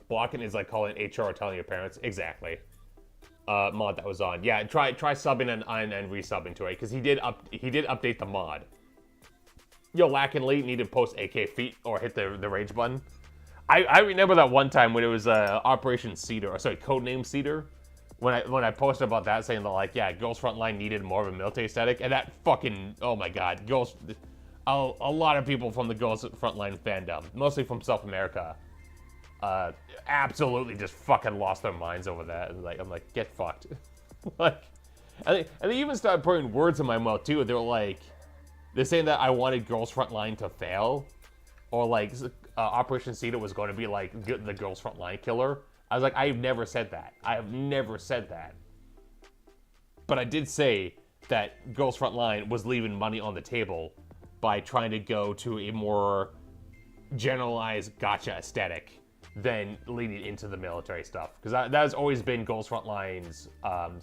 Blocking is like calling HR or telling your parents. Exactly. Mod that was on. Yeah, try subbing and resubbing to it because he did update the mod. Yo, Lack and Lee need to post AK feet or hit the rage button. I remember that one time when it was Operation Cedar, or sorry, Codename Cedar, when I posted about that saying that, like, yeah, Girls Frontline needed more of a military aesthetic, and that fucking, oh my god, a lot of people from the Girls Frontline fandom, mostly from South America, absolutely just fucking lost their minds over that. And I'm like, get fucked. Like, and they even started putting words in my mouth too. They're saying that I wanted Girls Frontline to fail, or like Operation Cedar was going to be like the Girls Frontline killer. I was like, I've never said that. I have never said that. But I did say that Girls Frontline was leaving money on the table by trying to go to a more generalized gotcha aesthetic than leading into the military stuff. Because that has always been Girls Frontline's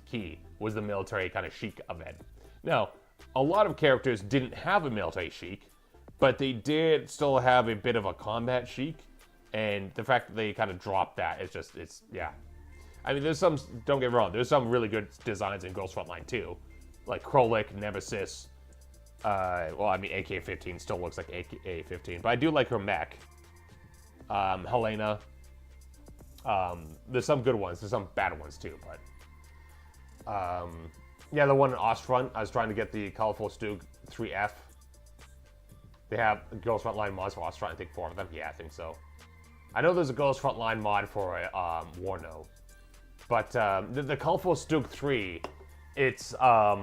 key, was the military kind of chic of it. Now, a lot of characters didn't have a military chic, but they did still have a bit of a combat chic, and the fact that they kind of dropped that is just, yeah. I mean, there's some, don't get me wrong, there's some really good designs in Girls Frontline too. Like Krolik, Nemesis, well, I mean, AK-15 still looks like AK-15, but I do like her mech. Helena. There's some good ones, there's some bad ones too, but... yeah, the one in Ostfront, I was trying to get the Colorful Stug 3F. They have Girls Frontline mods for Ostfront, I think 4 of them. Yeah, I think so. I know there's a Girls Frontline mod for Warno. But the Colorful Stug 3, it's a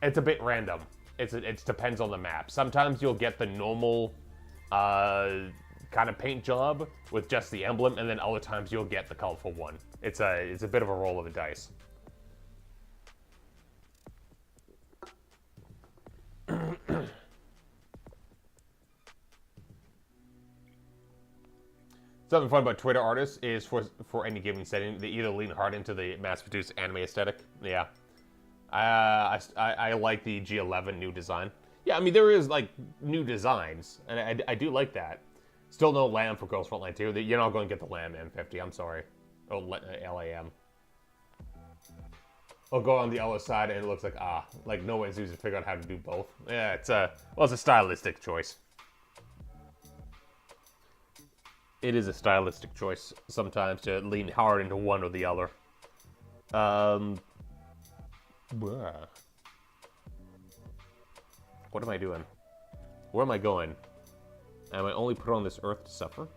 bit random. It depends on the map. Sometimes you'll get the normal kind of paint job with just the emblem, and then other times you'll get the colorful one. It's a bit of a roll of the dice. Something fun about Twitter artists is for any given setting, they either lean hard into the mass-produced anime aesthetic. Yeah. I like the G11 new design. Yeah, I mean, there is, like, new designs, and I do like that. Still no LAM for Girls Frontline 2. You're not going to get the LAM M50, I'm sorry. Oh, LAM. I'll go on the other side, and it looks like no one's used to figure out how to do both. Yeah, it's a stylistic choice. It is a stylistic choice sometimes to lean hard into one or the other. What am I doing? Where am I going? Am I only put on this earth to suffer?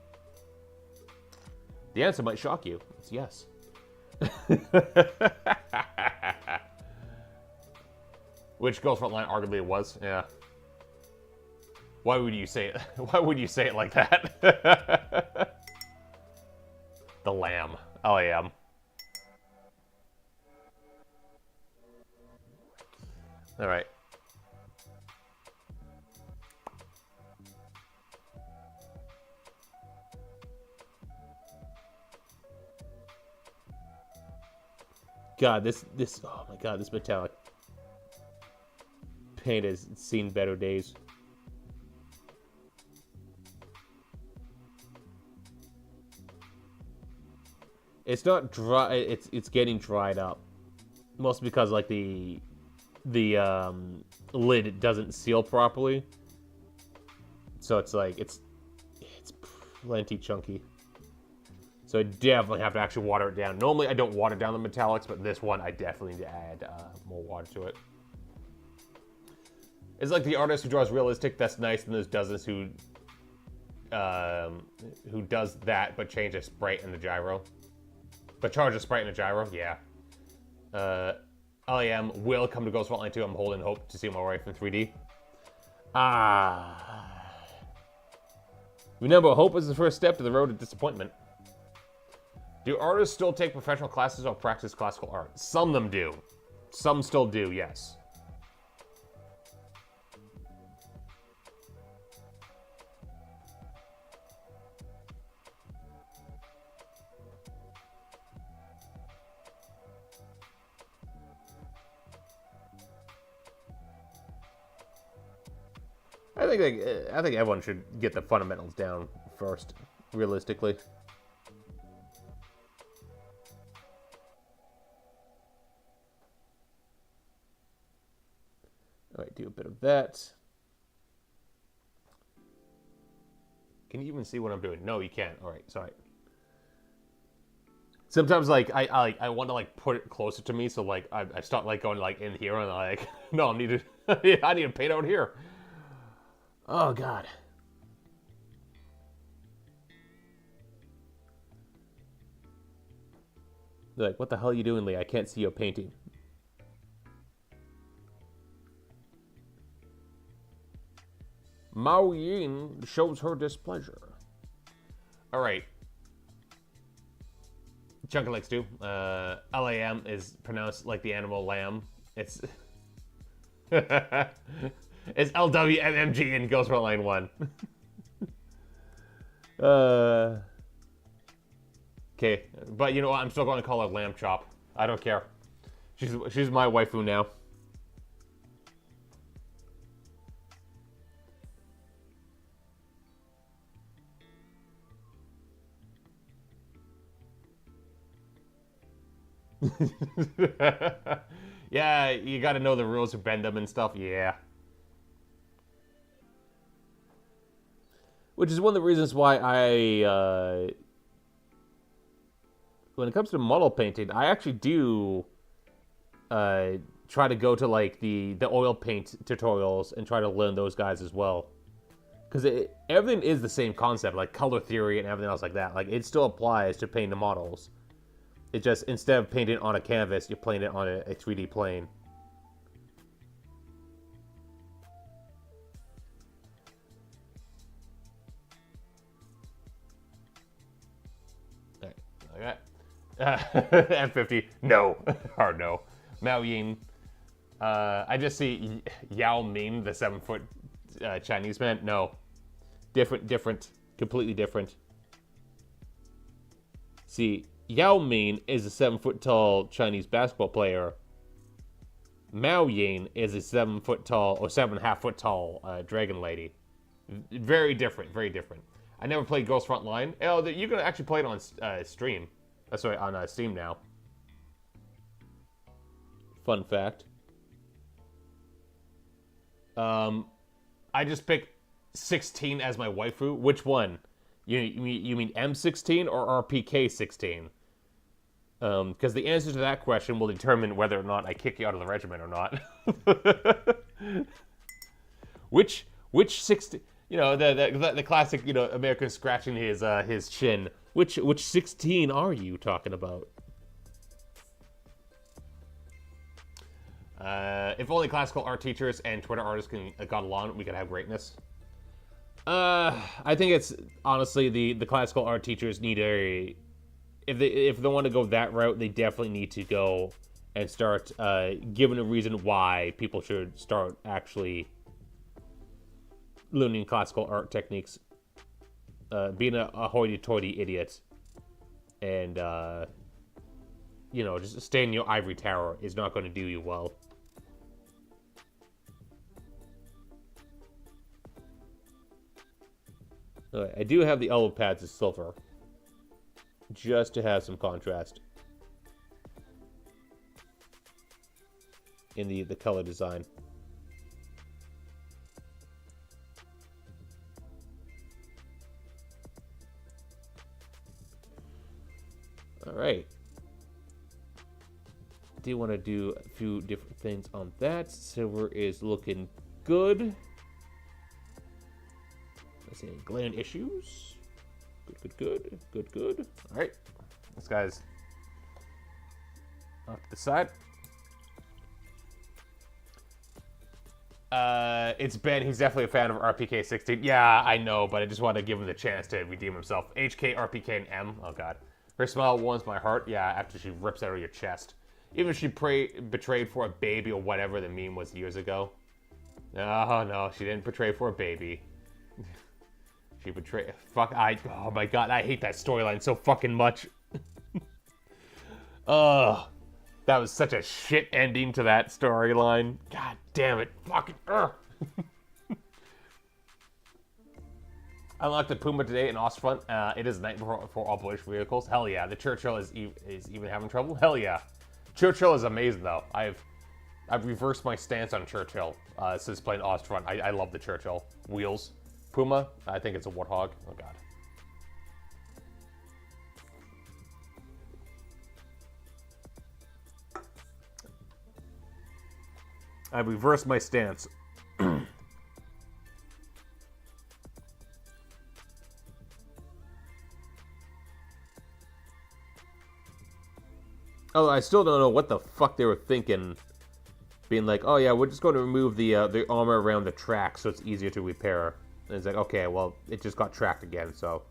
The answer might shock you. It's yes. Which Girls Frontline arguably it was, yeah. Why would you say it? Why would you say it like that? The lamb. LAM. Alright. God, this oh my god, this metallic paint has seen better days. It's not dry, it's getting dried up. Mostly because like the lid doesn't seal properly. So it's like it's plenty chunky. So I definitely have to actually water it down. Normally I don't water down the metallics, but this one I definitely need to add more water to it. It's like the artist who draws realistic, that's nice, and there's dozens who does that but change a sprite and the gyro. But charge a sprite and a gyro, yeah. LAM will come to Ghost Frontline 2. I'm holding hope to see my wife in 3D. Remember, hope is the first step to the road to disappointment. Do artists still take professional classes or practice classical art? Some of them do. Some still do, yes. I think everyone should get the fundamentals down first, realistically. All right, do a bit of that. Can you even see what I'm doing? No, you can't. All right, sorry. Sometimes like I want to like put it closer to me, so like I start like going like in here and like no, I need to I need to paint out here. Oh God. They're like, what the hell are you doing, Lee? I can't see your painting. Mao Yin shows her displeasure. All right. Chunky likes to. LAM is pronounced like the animal lamb. It's it's LWMMG in Ghost Line 1. Okay, but you know what? I'm still going to call her Lamb Chop. I don't care. She's my waifu now. Yeah, you got to know the rules to bend them and stuff. Yeah. Which is one of the reasons why I, when it comes to model painting, I actually do try to go to like the oil paint tutorials and try to learn those guys as well. Because everything is the same concept, like color theory and everything else like that. Like, it still applies to painting the models. It just, instead of painting on a canvas, you're painting it on a 3D plane. Alright, M50, no. Hard no. Mao Yin. I just see Yao Ming, the 7-foot Chinese man. No. Different. Completely different. See, Yao Ming is a 7-foot tall Chinese basketball player. Mao Yin is a 7-foot tall, or 7.5-foot tall dragon lady. Very different, very different. I never played Ghost Front Line. Oh, you can actually play it on stream. Sorry, on Steam now. Fun fact. I just picked 16 as my waifu. Which one? You mean M16 or RPK 16? Because the answer to that question will determine whether or not I kick you out of the regiment or not. Which 16? You know, the classic, you know, American scratching his chin. Which 16 are you talking about? If only classical art teachers and Twitter artists got along, we could have greatness. I think it's honestly the classical art teachers need if they want to go that route, they definitely need to go and start giving a reason why people should start actually learning classical art techniques. Being a hoity-toity idiot and you know, just stay in your ivory tower is not going to do you well. Right, I do have the elbow pads as silver, just to have some contrast in the color design. All right. Do want to do a few different things on that. Silver is looking good. Let's see, gland issues. Good. All right, this guy's off to the side. It's Ben. He's definitely a fan of RPK 16. Yeah, I know, but I just want to give him the chance to redeem himself. HK, RPK, and M. Oh God, her smile warms my heart. Yeah, after she rips out of your chest. Even if she betrayed for a baby or whatever the meme was years ago. No, she didn't betray for a baby. She betrayed. Oh my God, I hate that storyline so fucking much. Ugh. That was such a shit ending to that storyline. God damn it. Fucking. I unlocked the Puma today in Ostfront. It is night for all British vehicles. Hell yeah. The Churchill is even having trouble. Hell yeah. Churchill is amazing though. I've reversed my stance on Churchill since playing Ostfront. I love the Churchill wheels. Puma? I think it's a warthog. Oh god. I reversed my stance. Oh, I still don't know what the fuck they were thinking. Being like, oh yeah, we're just going to remove the armor around the track so it's easier to repair. And it's like, okay, well, it just got tracked again, so.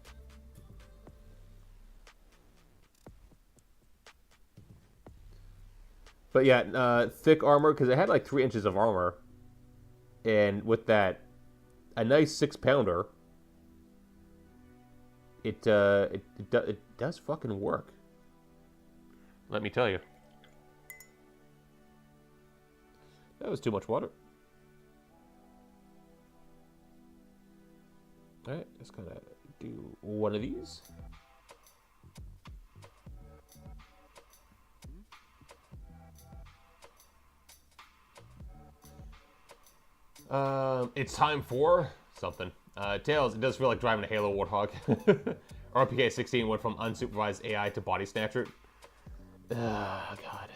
But yeah, thick armor, because it had like 3 inches of armor. And with that, a nice 6-pounder, it does fucking work. Let me tell you. That was too much water. Alright, just gonna do one of these. It's time for something. Tails, it does feel like driving a Halo Warthog. RPK 16 went from unsupervised AI to body snatcher. God.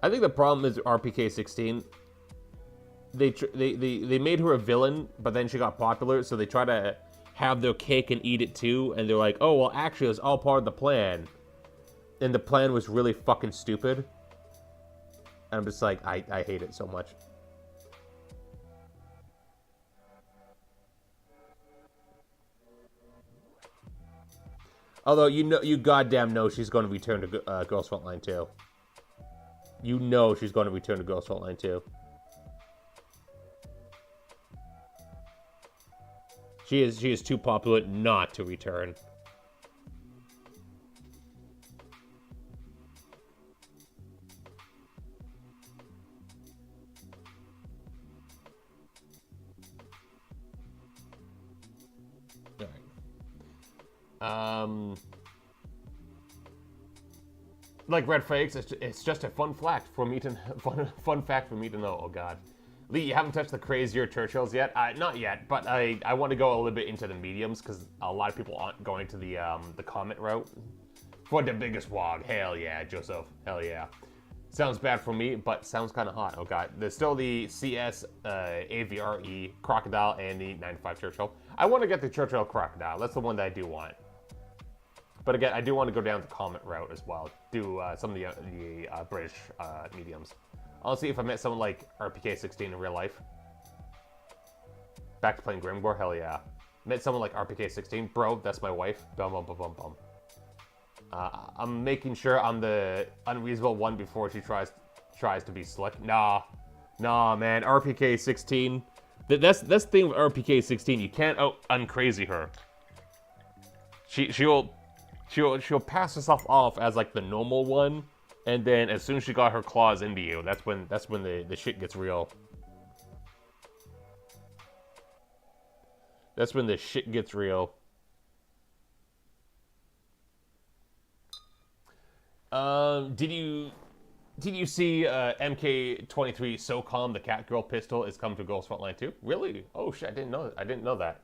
I think the problem is RPK 16. They made her a villain, but then she got popular, so they try to have their cake and eat it too. And they're like, oh well, actually, it's all part of the plan. And the plan was really fucking stupid. And I'm just like, I hate it so much. Although, you goddamn know she's going to return to Girls Frontline 2. You know she's going to return to Girls Frontline 2. She is too popular not to return. Like red fakes, it's just a fun fact for me to fun fact for me to know. Oh god, Lee, you haven't touched the crazier Churchills yet? Not yet, but I want to go a little bit into the mediums because a lot of people aren't going to the comment route for the biggest wog. Hell yeah, Joseph. Hell yeah. Sounds bad for me, but sounds kind of hot. Oh god, there's still the CS AVRE Crocodile and the 95 Churchill. I want to get the Churchill Crocodile. That's the one that I do want. But again, I do want to go down the comment route as well. Do some of the British mediums. Honestly, if I met someone like RPK 16 in real life, back to playing Grimgore, hell yeah. Met someone like RPK 16, bro, that's my wife. Bum bum bum bum bum. I'm making sure I'm the unreasonable one before she tries to be slick. Nah, man. RPK 16. That's the thing with RPK 16. You can't uncrazy her. She'll pass herself off as like the normal one, and then as soon as she got her claws into you, that's when the shit gets real. That's when the shit gets real. Did you see MK23 SOCOM, the Catgirl pistol, is coming to Girls Frontline 2? Really? Oh shit! I didn't know that.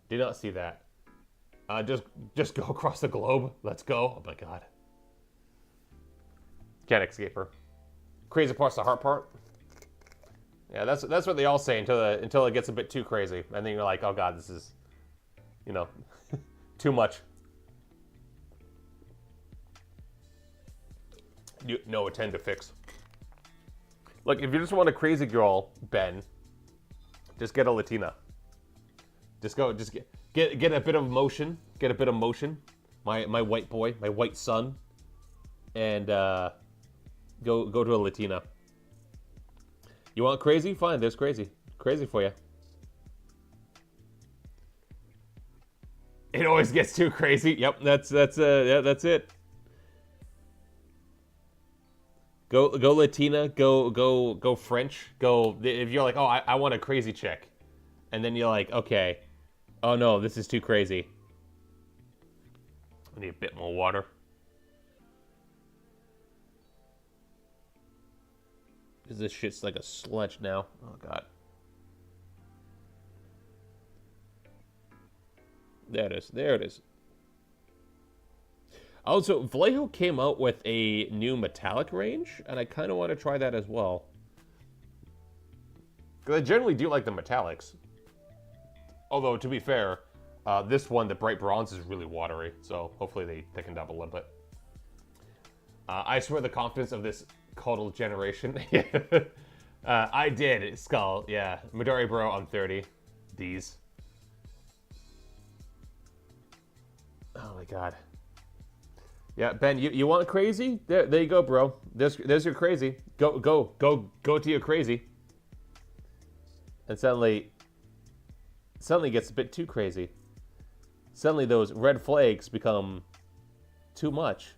Did not see that. Just go across the globe. Let's go. Oh my god. Can't escape her. Crazy part's the heart part. Yeah, that's what they all say until it gets a bit too crazy, and then you're like, oh god, this is, too much. No attend to fix. Look, if you just want a crazy girl, Ben, just get a Latina. Just get a bit of motion. Get a bit of motion. My white boy, my white son, and go to a Latina. You want crazy? Fine, there's crazy. Crazy for you. It always gets too crazy. Yep, that's it. Go Latina, go French, go, if you're like, oh, I want a crazy chick. And then you're like, okay, oh no, this is too crazy. I need a bit more water. Because this shit's like a sludge now. Oh, God. There it is. There it is. Also, Vallejo came out with a new metallic range, and I kind of want to try that as well. Because I generally do like the metallics. Although, to be fair, this one, the bright bronze, is really watery, so hopefully they thickened up a little bit. I swear the confidence of this cuddle generation. I did, Skull, yeah. Midori bro, I'm 30. These. Oh my god. Yeah, Ben, you want crazy? There you go, bro. There's your crazy. Go to your crazy. And suddenly gets a bit too crazy. Suddenly those red flags become too much.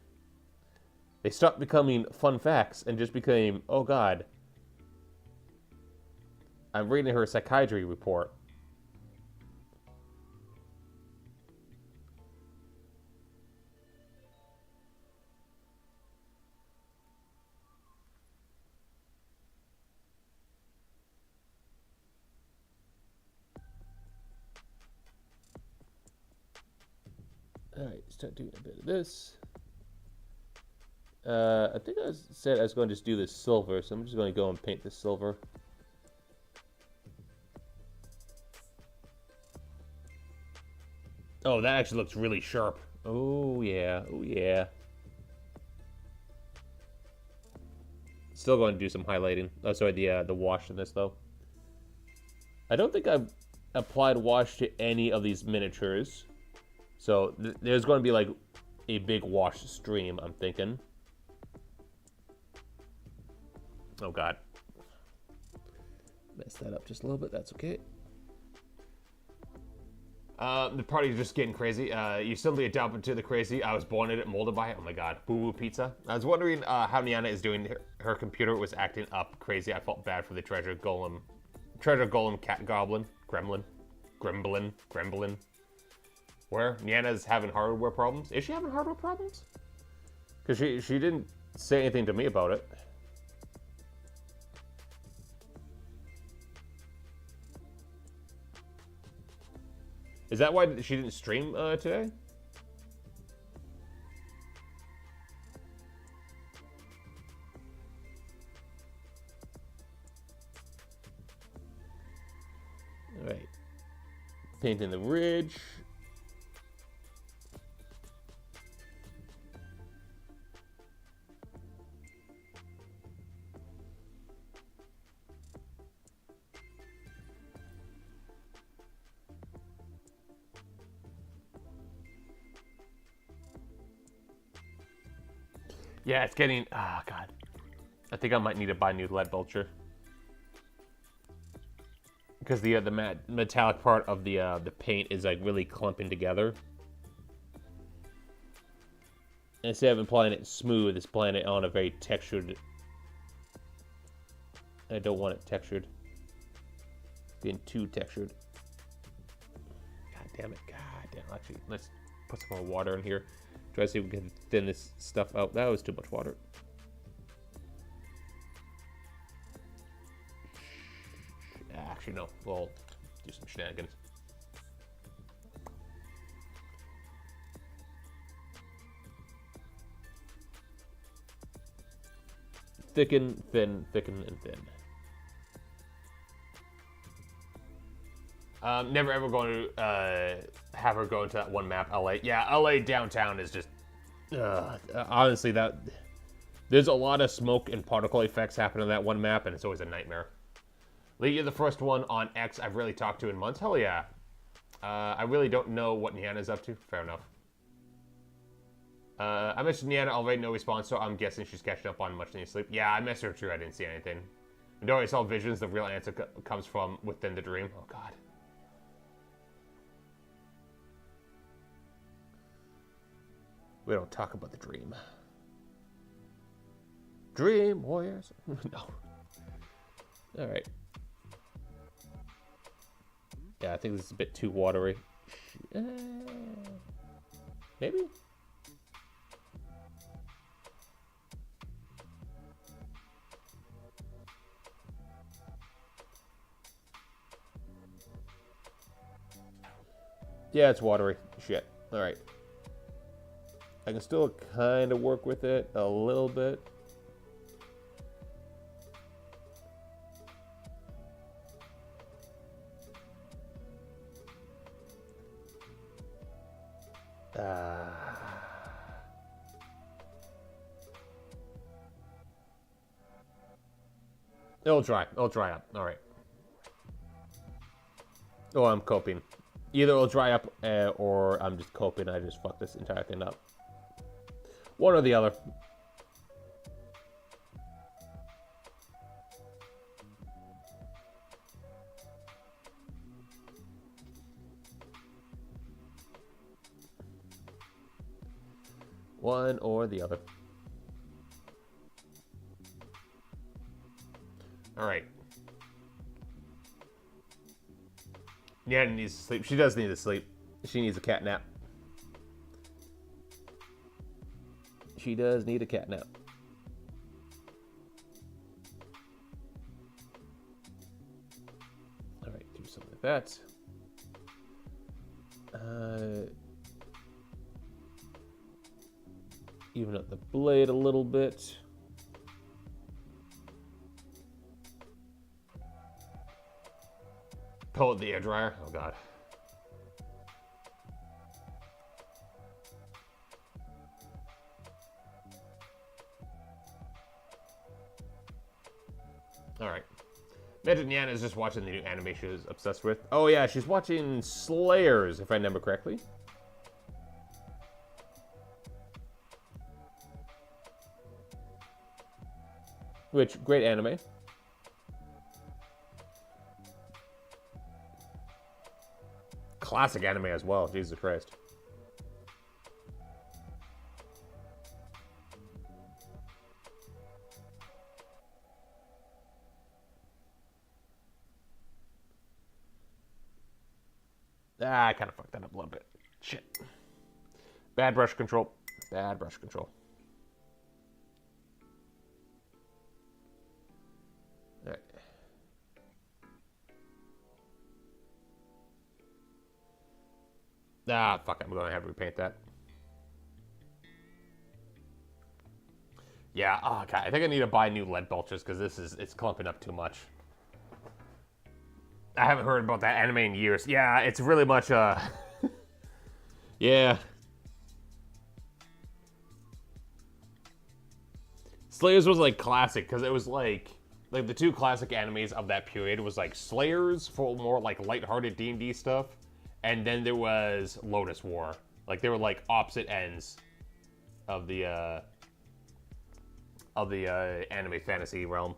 They stop becoming fun facts and just became, oh god. I'm reading her psychiatry report. Alright, start doing a bit of this. I think said I was going to just do this silver, so I'm just going to go and paint this silver. Oh, that actually looks really sharp. Oh, yeah. Oh, yeah. Still going to do some highlighting. Oh, sorry, the wash in this, though. I don't think I've applied wash to any of these miniatures. So, there's going to be, like, a big wash stream, I'm thinking. Oh, God. Messed that up just a little bit. That's okay. The party's just getting crazy. You simply adapted to the crazy. I was born in it, molded by it. Oh, my God. Boo-boo pizza. I was wondering how Niana is doing. Her computer was acting up crazy. I felt bad for the treasure golem. Treasure golem cat goblin. Gremlin. Where? Niana's having hardware problems? Is she having hardware problems? Because she didn't say anything to me about it. Is that why she didn't stream today? All right. Painting the ridge. Yeah, it's getting... Ah, God. I think I might need to buy a new lead vulture. Because the metallic part of the paint is, like, really clumping together. Instead of applying it smooth, it's applying it on a very textured... I don't want it textured. Being too textured. God damn it. God damn it. Actually, let's put some more water in here. Try to see if we can thin this stuff out. That was too much water. Actually, no. We'll do some shenanigans. Thicken, thin, thicken, and thin. Never ever going to have her go into that one map, LA. Yeah, LA downtown is just... honestly, there's a lot of smoke and particle effects happening on that one map, and it's always a nightmare. Lee, you're the first one on X I've really talked to in months. Hell yeah. I really don't know what Niana's up to. Fair enough. I mentioned Niana already, no response, so I'm guessing she's catching up on much needed sleep. Yeah, I messaged her too. I didn't see anything. No, I saw visions. The real answer comes from within the dream. Oh, God. We don't talk about the dream. Dream warriors. No. All right. Yeah, I think this is a bit too watery. Maybe? Yeah, it's watery. Shit. All right. I can still kind of work with it a little bit. It'll dry. It'll dry up. All right. Oh, I'm coping. Either it'll dry up or I'm just coping. I just fucked this entire thing up. One or the other. One or the other. All right. Yeah, needs to sleep. She does need to sleep. She needs a cat nap. She does need a cat nap. All right, do something like that. Even up the blade a little bit. Pull the air dryer. Oh god. All right. Imagine Yana is just watching the new anime she was obsessed with. Oh yeah, she's watching Slayers, if I remember correctly. Which, great anime. Classic anime as well, Jesus Christ. I kind of fucked that up a little bit. Shit. Bad brush control. Bad brush control. All right. Fuck it. I'm going to have to repaint that. Yeah, oh god. I think I need to buy new lead belchers because it's clumping up too much. I haven't heard about that anime in years. Yeah, it's really much, yeah. Slayers was, like, classic, because it was, like, the two classic animes of that period was, like, Slayers for more, like, lighthearted D&D stuff, and then there was Lotus War. Like, they were, like, opposite ends of the anime fantasy realm.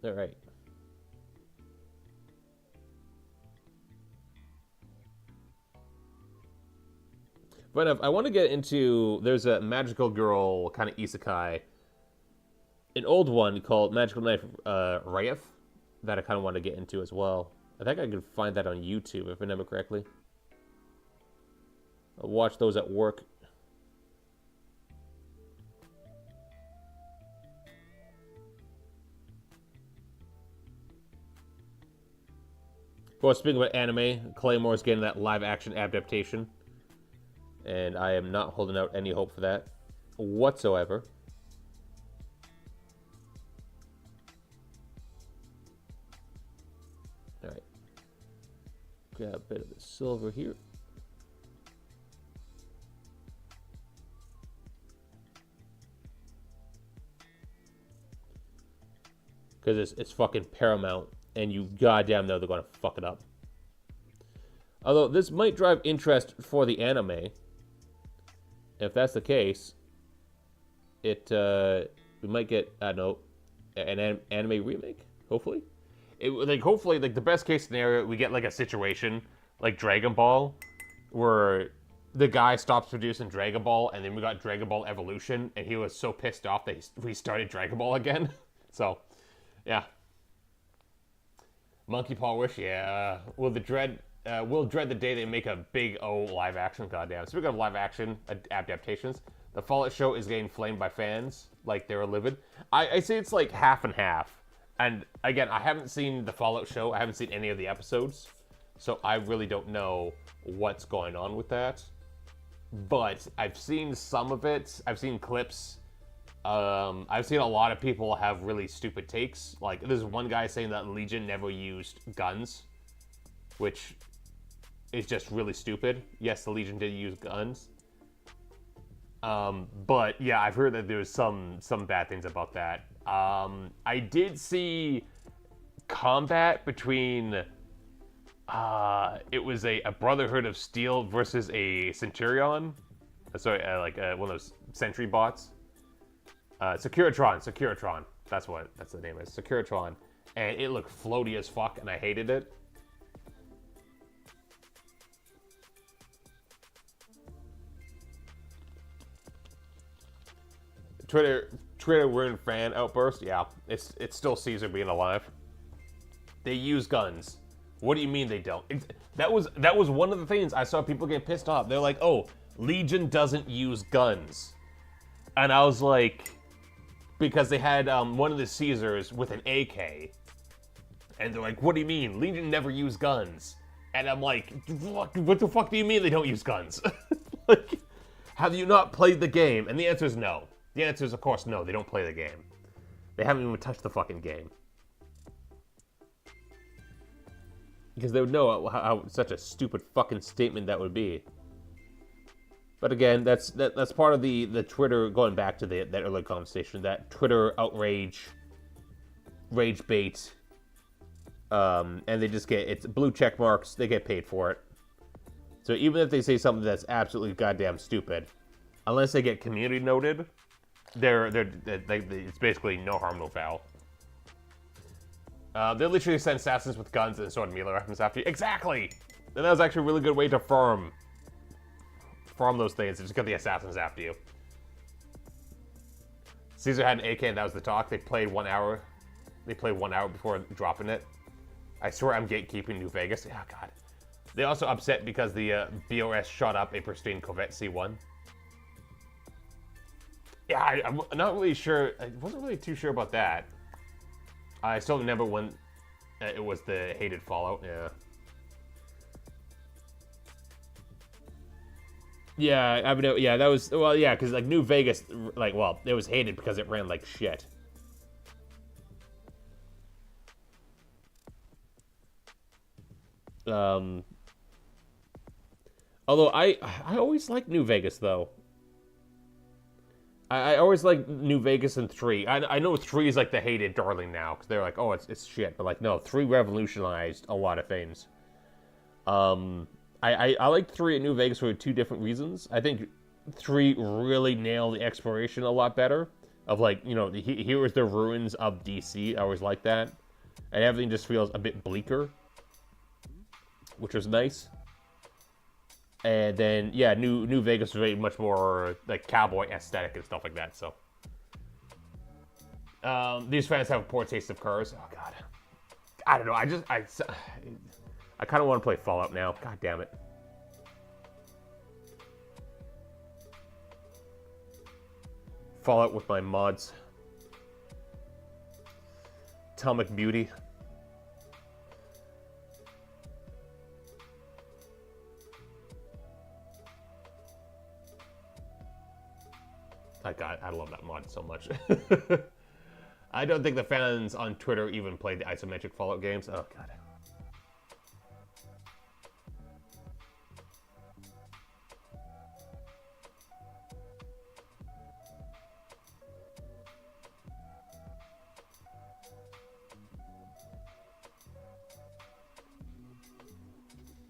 All right. But I want to get into, there's a magical girl kind of isekai, an old one called Magical Knife Wraith that I kind of want to get into as well. I think I can find that on YouTube if I remember correctly. I'll watch those at work. Well, speaking about anime, Claymore's getting that live-action adaptation. And I am not holding out any hope for that whatsoever. Alright. Grab a bit of the silver here. Because it's fucking paramount. And you goddamn know they're going to fuck it up. Although this might drive interest for the anime. If that's the case, we might get, I don't know, an anime remake, hopefully. Hopefully, the best case scenario, we get like a situation like Dragon Ball, where the guy stops producing Dragon Ball, and then we got Dragon Ball Evolution, and he was so pissed off that he restarted Dragon Ball again. So, yeah. Monkey Paw Wish, yeah. We'll dread the day they make a big O live action. Goddamn. Speaking of live action adaptations, The Fallout show is getting flamed by fans, like they're livid. I say it's like half and half. And again, I haven't seen the Fallout show. I haven't seen any of the episodes. So I really don't know what's going on with that. But I've seen some of it. I've seen clips. I've seen a lot of people have really stupid takes. Like, there's one guy saying that Legion never used guns, which is just really stupid. Yes, the Legion did use guns. But yeah, I've heard that there's some bad things about that. I did see combat between, it was a Brotherhood of Steel versus a Centurion. Sorry, one of those sentry bots. Securitron. That's the name is. Securitron. And it looked floaty as fuck, and I hated it. Twitter ruined fan outburst. Yeah, it's still Caesar being alive. They use guns. What do you mean they don't? That was one of the things I saw people get pissed off. They're like, "Oh, Legion doesn't use guns," and I was like, because they had one of the Caesars with an AK, and they're like, "What do you mean? Legion never use guns?" And I'm like, "What the fuck do you mean they don't use guns? Like, have you not played the game?" And the answer is no. The answer is, of course, no. They don't play the game. They haven't even touched the fucking game. Because they would know how such a stupid fucking statement that would be. But again, that's part of the Twitter, going back to that earlier conversation, that Twitter outrage, rage bait, and they just get, it's blue check marks, they get paid for it. So even if they say something that's absolutely goddamn stupid, unless they get community noted, it's basically no harm, no foul. They literally send assassins with guns and sword melee weapons after you. Exactly! And that was actually a really good way to farm those things. Just get the assassins after you. Caesar had an AK and that was the talk. They played 1 hour. They played 1 hour before dropping it. I swear I'm gatekeeping New Vegas. Oh, God. They also upset because the BOS shot up a pristine Corvette C1. Yeah, I'm not really sure. I wasn't really too sure about that. I still remember when it was the hated Fallout. Yeah. Yeah, I mean, yeah, that was, well, yeah, because, like, New Vegas, like, well, it was hated because it ran like shit. Although I always liked New Vegas, though. I always like New Vegas and 3. I know 3 is like the hated darling now, because they're like, oh, it's shit. But like, no, 3 revolutionized a lot of things. I like 3 at New Vegas for 2 different reasons. I think 3 really nailed the exploration a lot better. Of like, you know, here is the ruins of DC. I always like that. And everything just feels a bit bleaker, which was nice. And then, yeah, New Vegas was very much more like cowboy aesthetic and stuff like that. So, these fans have a poor taste of cars. Oh God, I don't know. I kind of want to play Fallout now. God damn it. Fallout with my mods. Atomic Beauty. I love that mod so much. I don't think the fans on Twitter even played the isometric Fallout games. Oh, God.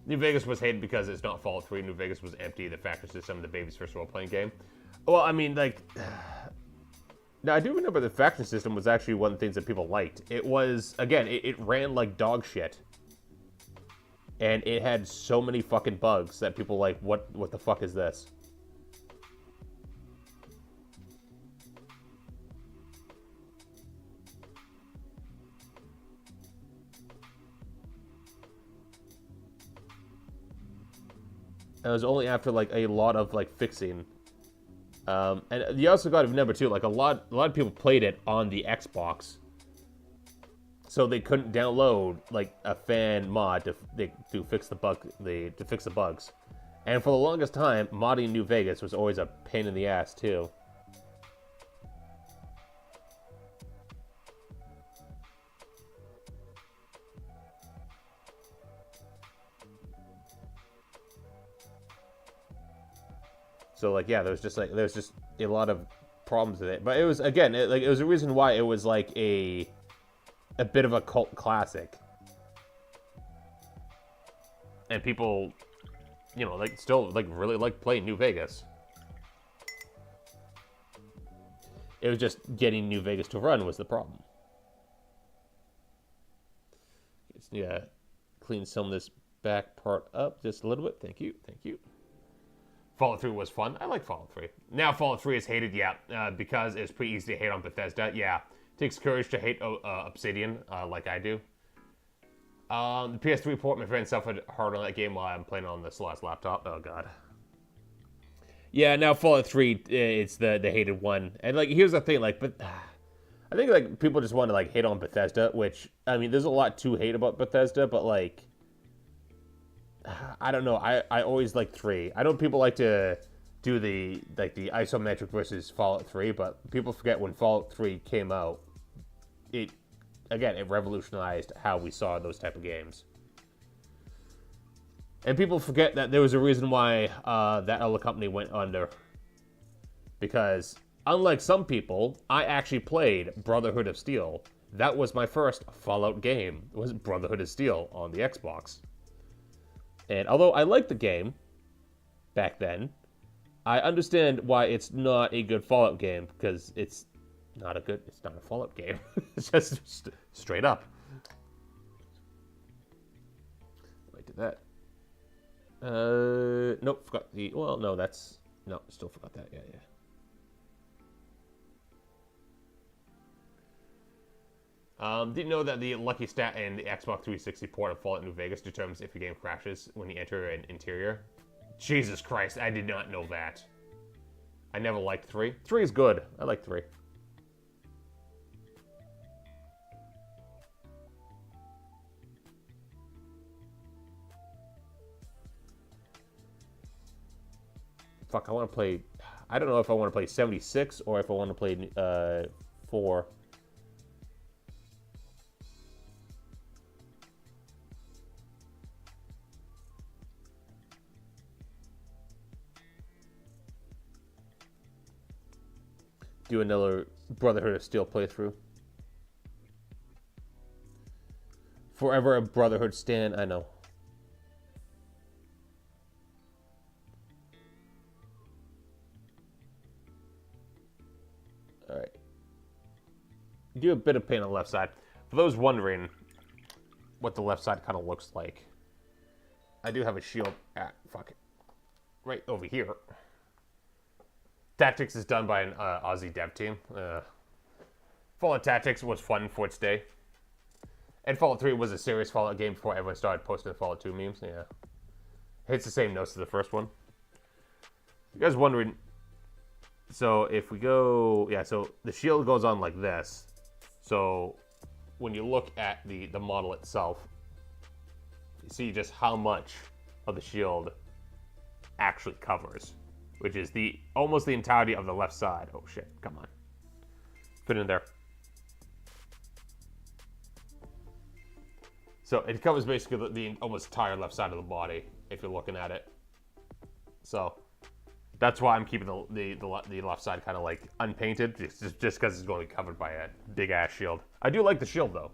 New Vegas was hated because it's not Fallout 3. New Vegas was empty. The factor system, the baby's first role-playing game. Well, I mean, like... Now, I do remember the faction system was actually one of the things that people liked. It was, again, it ran like dog shit. And it had so many fucking bugs that people like, what the fuck is this? And it was only after, like, a lot of, like, fixing... And you also got to remember too, like a lot of people played it on the Xbox, so they couldn't download like a fan mod to fix the bugs. And for the longest time, modding New Vegas was always a pain in the ass too. So like yeah, there was just a lot of problems with it. But it was again, it was a reason why it was like a bit of a cult classic. And people, you know, like still like really like playing New Vegas. It was just getting New Vegas to run was the problem. Just need to clean some of this back part up just a little bit. Thank you, thank you. Fallout 3 was fun. I like Fallout 3. Now Fallout 3 is hated, yeah, because it's pretty easy to hate on Bethesda. Yeah, it takes courage to hate Obsidian, like I do. The PS3 port, my friend suffered hard on that game while I'm playing on the Celeste laptop. Oh god. Yeah, now Fallout 3, it's the hated one. And like, here's the thing, like, but I think like people just want to like hate on Bethesda, which I mean, there's a lot to hate about Bethesda, but like, I don't know. I always like 3. I know people like to do the isometric versus Fallout 3, but people forget when Fallout 3 came out, it revolutionized how we saw those type of games. And people forget that there was a reason why that other company went under. Because unlike some people, I actually played Brotherhood of Steel. That was my first Fallout game. It was Brotherhood of Steel on the Xbox. And although I liked the game back then, I understand why it's not a good Fallout game, because it's not a Fallout game. It's just straight up. I did that. Nope, forgot still forgot that, yeah. Didn't know that the lucky stat in the Xbox 360 port of Fallout New Vegas determines if your game crashes when you enter an interior. Jesus Christ, I did not know that. I never liked 3. 3 is good. I like 3. Fuck, I want to play... I don't know if I want to play 76 or if I want to play 4. Do another Brotherhood of Steel playthrough. Forever a Brotherhood stan, I know. Alright. Do a bit of paint on the left side. For those wondering what the left side kind of looks like, I do have a shield right over here. Tactics is done by an Aussie dev team. Fallout Tactics was fun for its day. And Fallout 3 was a serious Fallout game before everyone started posting Fallout 2 memes. Yeah. Hits the same notes as the first one. You guys wondering, so if we go, yeah, so the shield goes on like this. So when you look at the model itself, you see just how much of the shield actually covers, which is almost the entirety of the left side. Oh shit, come on. Fit in there. So it covers basically the almost entire left side of the body, if you're looking at it. So that's why I'm keeping the left side kind of like unpainted, just because it's going to be covered by a big ass shield. I do like the shield though.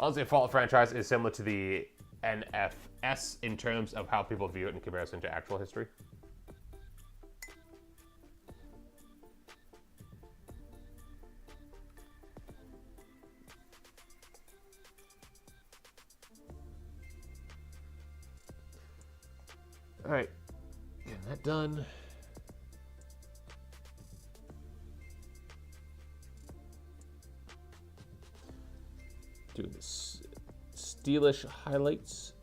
Honestly, the Fallout franchise is similar to the NFS in terms of how people view it in comparison to actual history. All right, getting that done. Do this steelish highlights.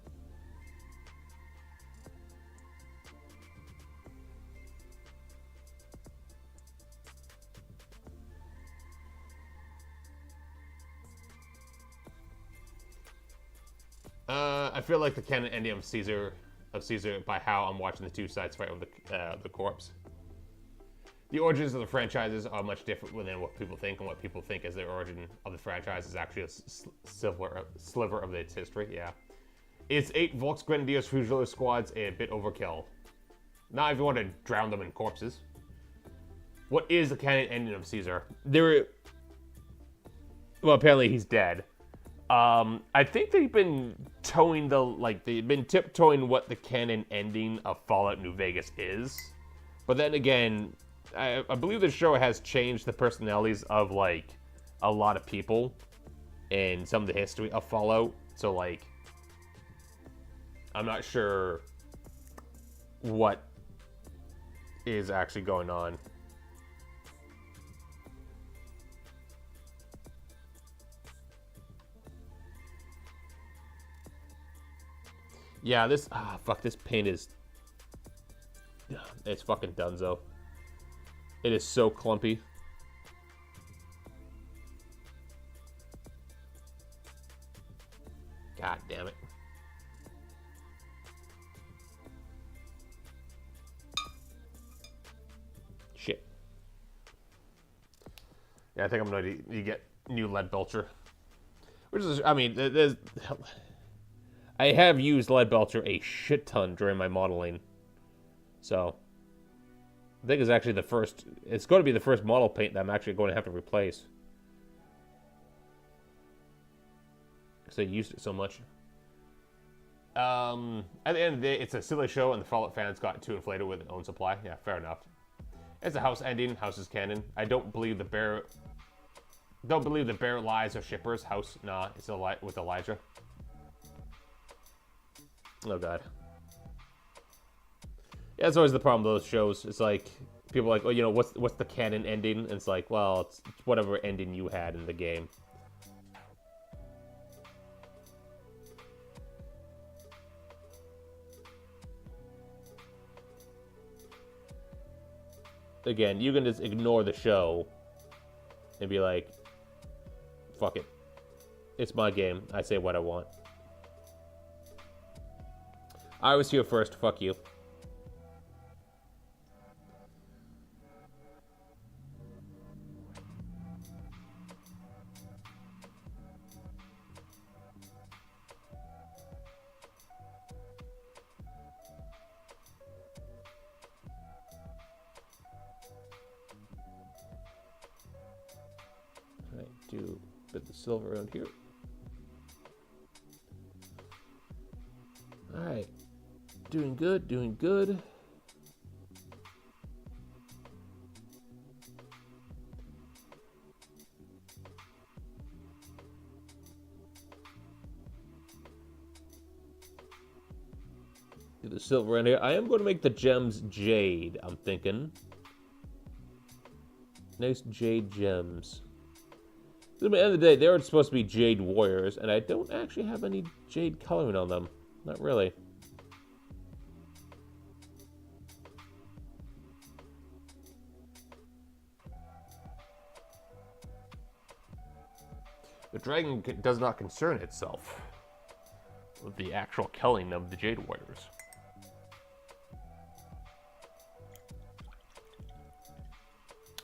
I feel like the canon ending of Caesar by how I'm watching the two sides fight over the corpse. The origins of the franchises are much different than what people think, and what people think is the origin of the franchise is actually a sliver of its history. Yeah, it's 8 Volksgrenadiers Fusilier squads, a bit overkill. Not if you want to drown them in corpses. What is the canon ending of Caesar? Well, apparently he's dead. I think they've been they've been tiptoeing what the canon ending of Fallout New Vegas is. But then again, I believe the show has changed the personalities of, like, a lot of people and some of the history of Fallout. So, like, I'm not sure what is actually going on. Yeah, this paint is, it's fucking dunzo. It is so clumpy. God damn it. Shit. Yeah, I think I'm gonna need to get new lead belcher. Which is, I mean, I have used lead belcher a shit ton during my modeling. So, I think it's actually it's going to be the first model paint that I'm actually going to have to replace. Because I used it so much. At the end of the day, it's a silly show and the Fallout fans got too inflated with their own supply. Yeah, fair enough. It's a house ending, house is canon. I don't believe the bear lies or shippers. House, nah, it's with Elijah. Oh god. Yeah, that's always the problem with those shows. It's like, people are like, oh, you know, what's the canon ending? And it's like, well, it's whatever ending you had in the game. Again, you can just ignore the show and be like, fuck it. It's my game. I say what I want. I was here first. Fuck you. Alright, do a bit of silver around here. Alright. Doing good, doing good. Do the silver in here. I am going to make the gems jade, I'm thinking. Nice jade gems. At the end of the day, they were supposed to be jade warriors, and I don't actually have any jade coloring on them. Not really. The dragon does not concern itself with the actual killing of the Jade Warriors.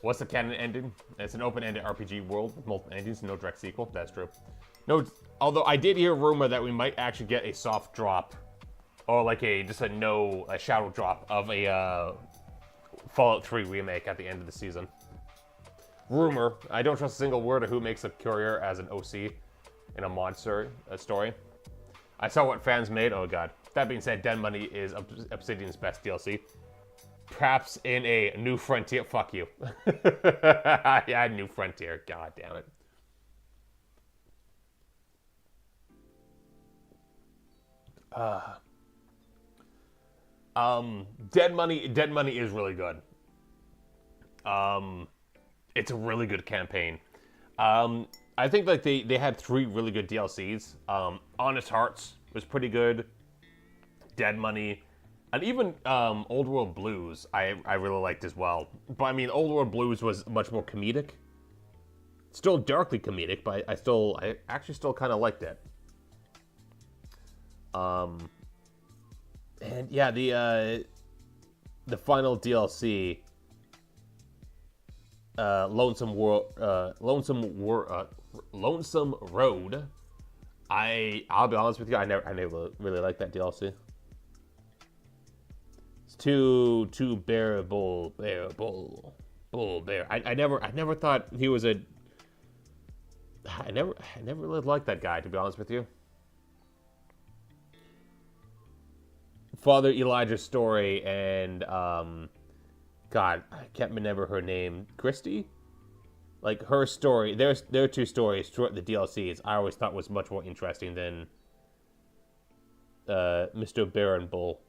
What's the canon ending? It's an open-ended RPG world with multiple endings, no direct sequel. That's true. No, although I did hear a rumor that we might actually get a soft drop, or like a shadow drop of a Fallout 3 remake at the end of the season. Rumor. I don't trust a single word of who makes a courier as an OC in a mod story. I saw what fans made. Oh god. That being said, Den Money is Obsidian's best DLC. Perhaps in a New Frontier. Fuck you. Yeah, New Frontier. God damn it. Dead Money is really good. It's a really good campaign. I think like they had 3 really good DLCs. Honest Hearts was pretty good. Dead Money, and even Old World Blues I really liked as well. But I mean, Old World Blues was much more comedic. Still darkly comedic, but I actually still kind of liked it. And yeah, the final DLC, Lonesome Road. I'll be honest with you, I never really liked that DLC. It's too bearable. I never thought he was a. I never really liked that guy, to be honest with you. Father Elijah's story and God, I can't remember her name. Christy? Like her story, their two stories throughout the DLCs, I always thought was much more interesting than Mr. Baron Bull.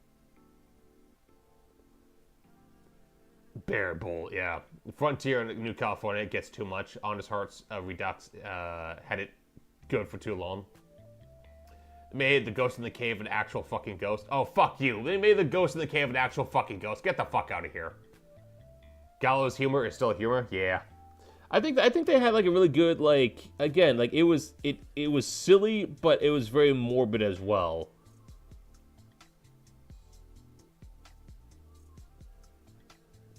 Bear Bull, yeah. Frontier in New California, it gets too much. Honest Hearts Redux had it good for too long. They made the Ghost in the Cave an actual fucking ghost. Oh, fuck you. They made the Ghost in the Cave an actual fucking ghost. Get the fuck out of here. Gallows humor is still humor? Yeah. I think they had like a really good, like, again, like it was silly, but it was very morbid as well.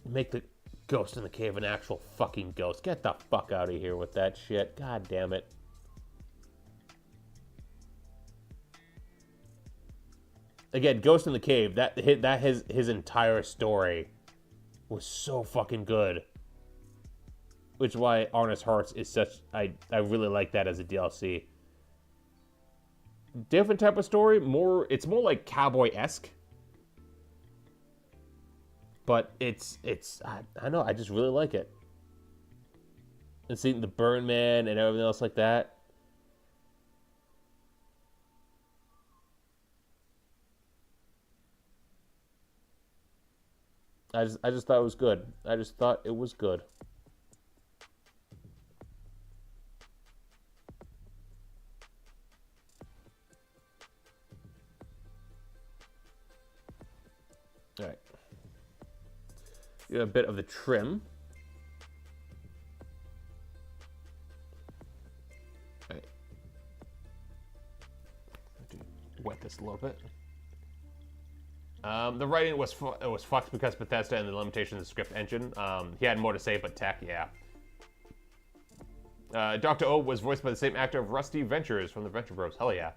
Make the Ghost in the Cave an actual fucking ghost. Get the fuck out of here with that shit. God damn it. Again, Ghost in the Cave, his entire story was so fucking good. Which is why Honest Hearts is such... I really like that as a DLC. Different type of story. It's more like cowboy-esque. But it's I don't know, I just really like it. And seeing the Burn Man and everything else like that. I just thought it was good. I just thought it was good. All right. You have a bit of the trim. All right. Wet this a little bit. The writing was fucked because Bethesda and the limitations of the script engine. He had more to say, but tech, yeah. Dr. O was voiced by the same actor of Rusty Ventures from the Venture Bros. Hell yeah.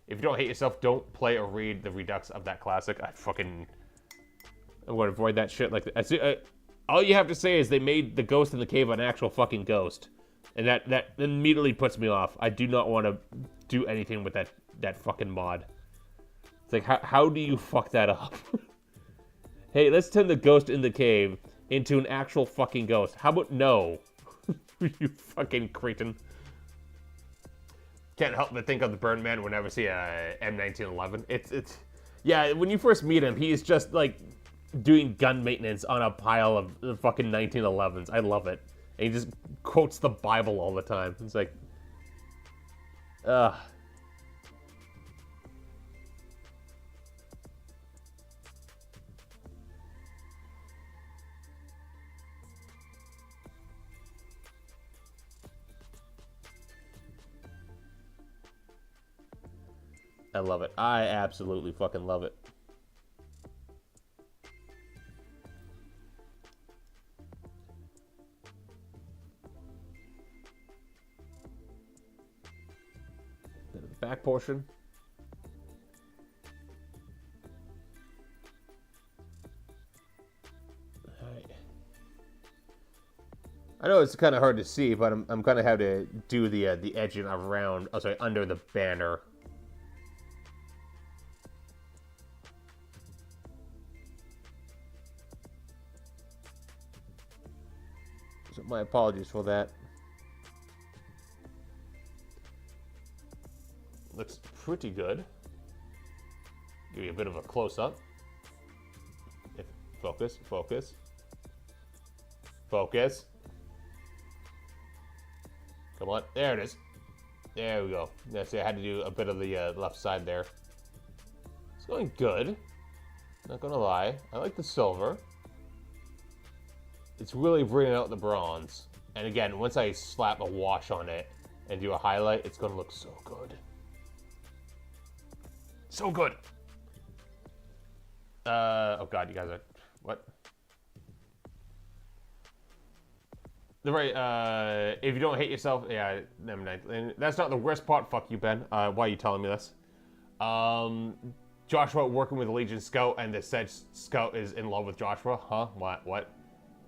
If you don't hate yourself, don't play or read the Redux of that classic. I'm going to avoid that shit like that. All you have to say is they made the Ghost in the Cave an actual fucking ghost. And that immediately puts me off. I do not want to do anything with that fucking mod. It's like, how do you fuck that up? Hey, let's turn the Ghost in the Cave into an actual fucking ghost. How about no? You fucking cretin. Can't help but think of the Burn Man whenever I see a M1911. It's yeah, when you first meet him, he is just like doing gun maintenance on a pile of fucking 1911s. I love it. And he just quotes the Bible all the time. It's like, I love it. I absolutely fucking love it. Bit of the back portion. Alright. I know it's kind of hard to see, but I'm gonna have to do the edging around. Oh, sorry, under the banner. So my apologies for that. Looks pretty good. Give you a bit of a close-up. Focus, focus. Focus. Come on, there it is. There we go. That's it. I had to do a bit of the left side there. It's going good. Not gonna lie. I like the silver. It's really bringing out the bronze. And again, once I slap a wash on it and do a highlight, it's gonna look so good. So good. Oh god, you guys are... What? The right, if you don't hate yourself... Yeah, never mind. That's not the worst part. Fuck you, Ben. Why are you telling me this? Joshua working with the Legion Scout, and the said Scout is in love with Joshua. Huh? What?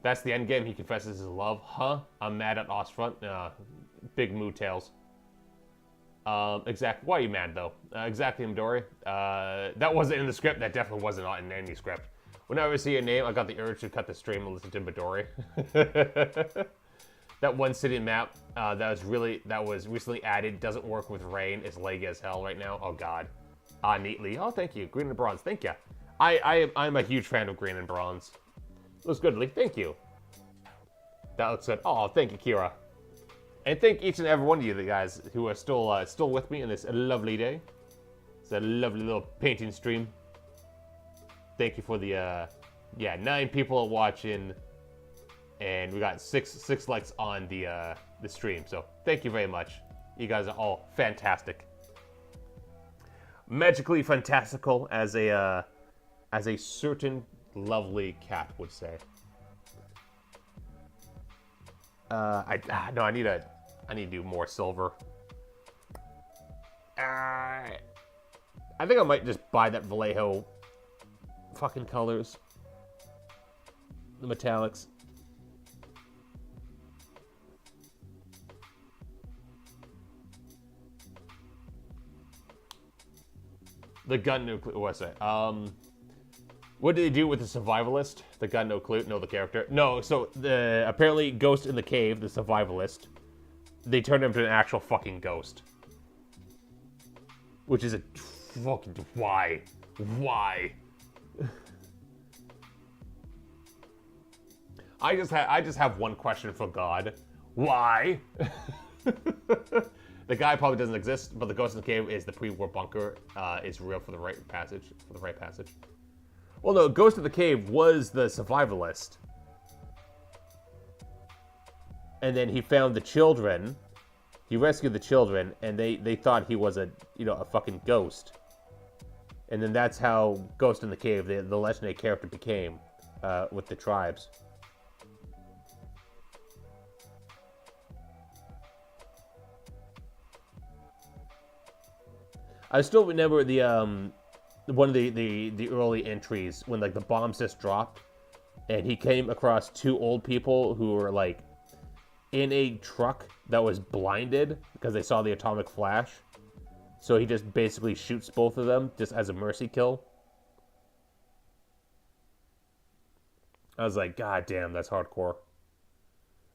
That's the end game. He confesses his love. Huh? I'm mad at Ostfront. Big mood tails. Exactly. Why are you mad, though? Exactly, Midori. That wasn't in the script. That definitely wasn't in any script. Whenever I see your name, I got the urge to cut the stream and listen to Midori. That one city map that was recently added doesn't work with rain. It's laggy as hell right now. Oh, God. Neatly. Oh, thank you. Green and bronze. Thank you. I'm a huge fan of green and bronze. Looks good, Lee. Thank you. That looks good. Oh, thank you, Kira. And thank each and every one of you, the guys, who are still with me in this lovely day. It's a lovely little painting stream. Thank you for the 9 people are watching, and we got six likes on the stream. So thank you very much. You guys are all fantastic, magically fantastical, as a certain lovely cat would say. I need to do more silver. I think I might just buy that Vallejo fucking colors. The metallics. The gun nuclear. What's that? What did they do with the survivalist? The gun no clue. No, the character. No. So apparently Ghost in the Cave, the survivalist, they turned him into an actual fucking ghost. Which is a fucking why? I just have one question for God. Why? The guy probably doesn't exist, but the Ghost in the Cave is the pre-war bunker. Is real for the right passage. Well, no, Ghost in the Cave was the survivalist. And then he found the children. He rescued the children, and they thought he was a fucking ghost. And then that's how Ghost in the Cave, the legendary character, became with the tribes. I still remember the one of the early entries when like the bombs just dropped, and he came across 2 old people who were like in a truck that was blinded because they saw the atomic flash. So he just basically shoots both of them just as a mercy kill. I was like, God damn, that's hardcore.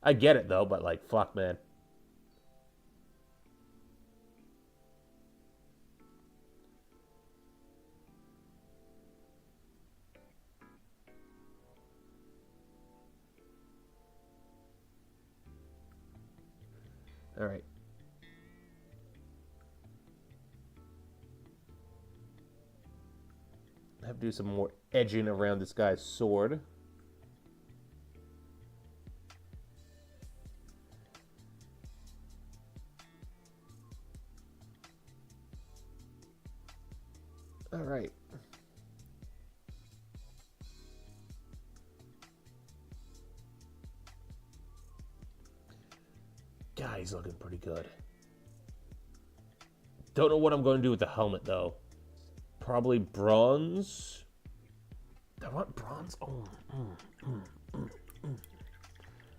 I get it though, but like, fuck, man. All right. I have to do some more edging around this guy's sword. All right. God, he's looking pretty good. Don't know what I'm going to do with the helmet, though. Probably bronze. I want bronze.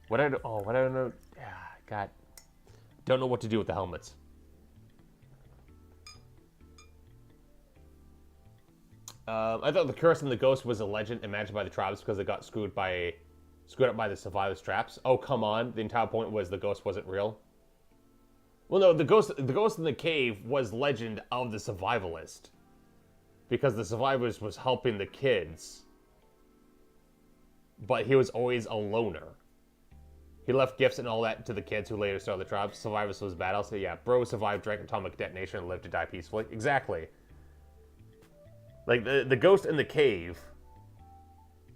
What I don't know. Yeah, God. Don't know what to do with the helmets. I thought the curse and the ghost was a legend imagined by the tribes because they got screwed up by the survivors' traps. Oh, come on. The entire point was the ghost wasn't real. Well, no, the ghost in the cave was legend of the survivalist. Because the survivors was helping the kids. But he was always a loner. He left gifts and all that to the kids who later started the tribes. Survivors was battle. So yeah, bro survived, drank atomic detonation, and lived to die peacefully. Exactly. Like, the ghost in the cave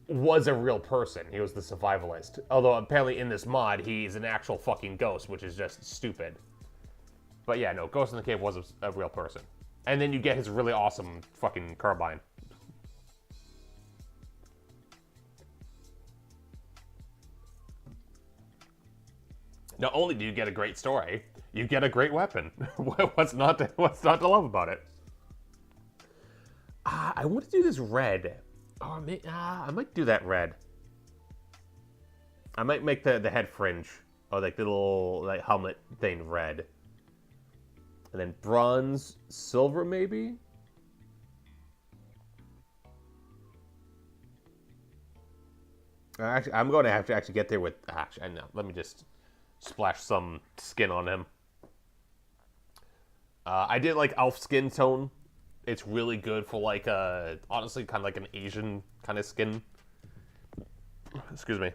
was a real person. He was the survivalist. Although, apparently in this mod, he's an actual fucking ghost, which is just stupid. But yeah, no, Ghost in the Cave was a real person. And then you get his really awesome fucking carbine. Not only do you get a great story, you get a great weapon. What's not to love about it? I want to do this red. Oh, I might do that red. I might make the head fringe, or like the little like helmet thing red. And then bronze, silver maybe? Actually, I'm going to have to actually get there with... Actually, I know. Let me just splash some skin on him. I did like elf skin tone. It's really good for like honestly kind of like an Asian kind of skin. Excuse me.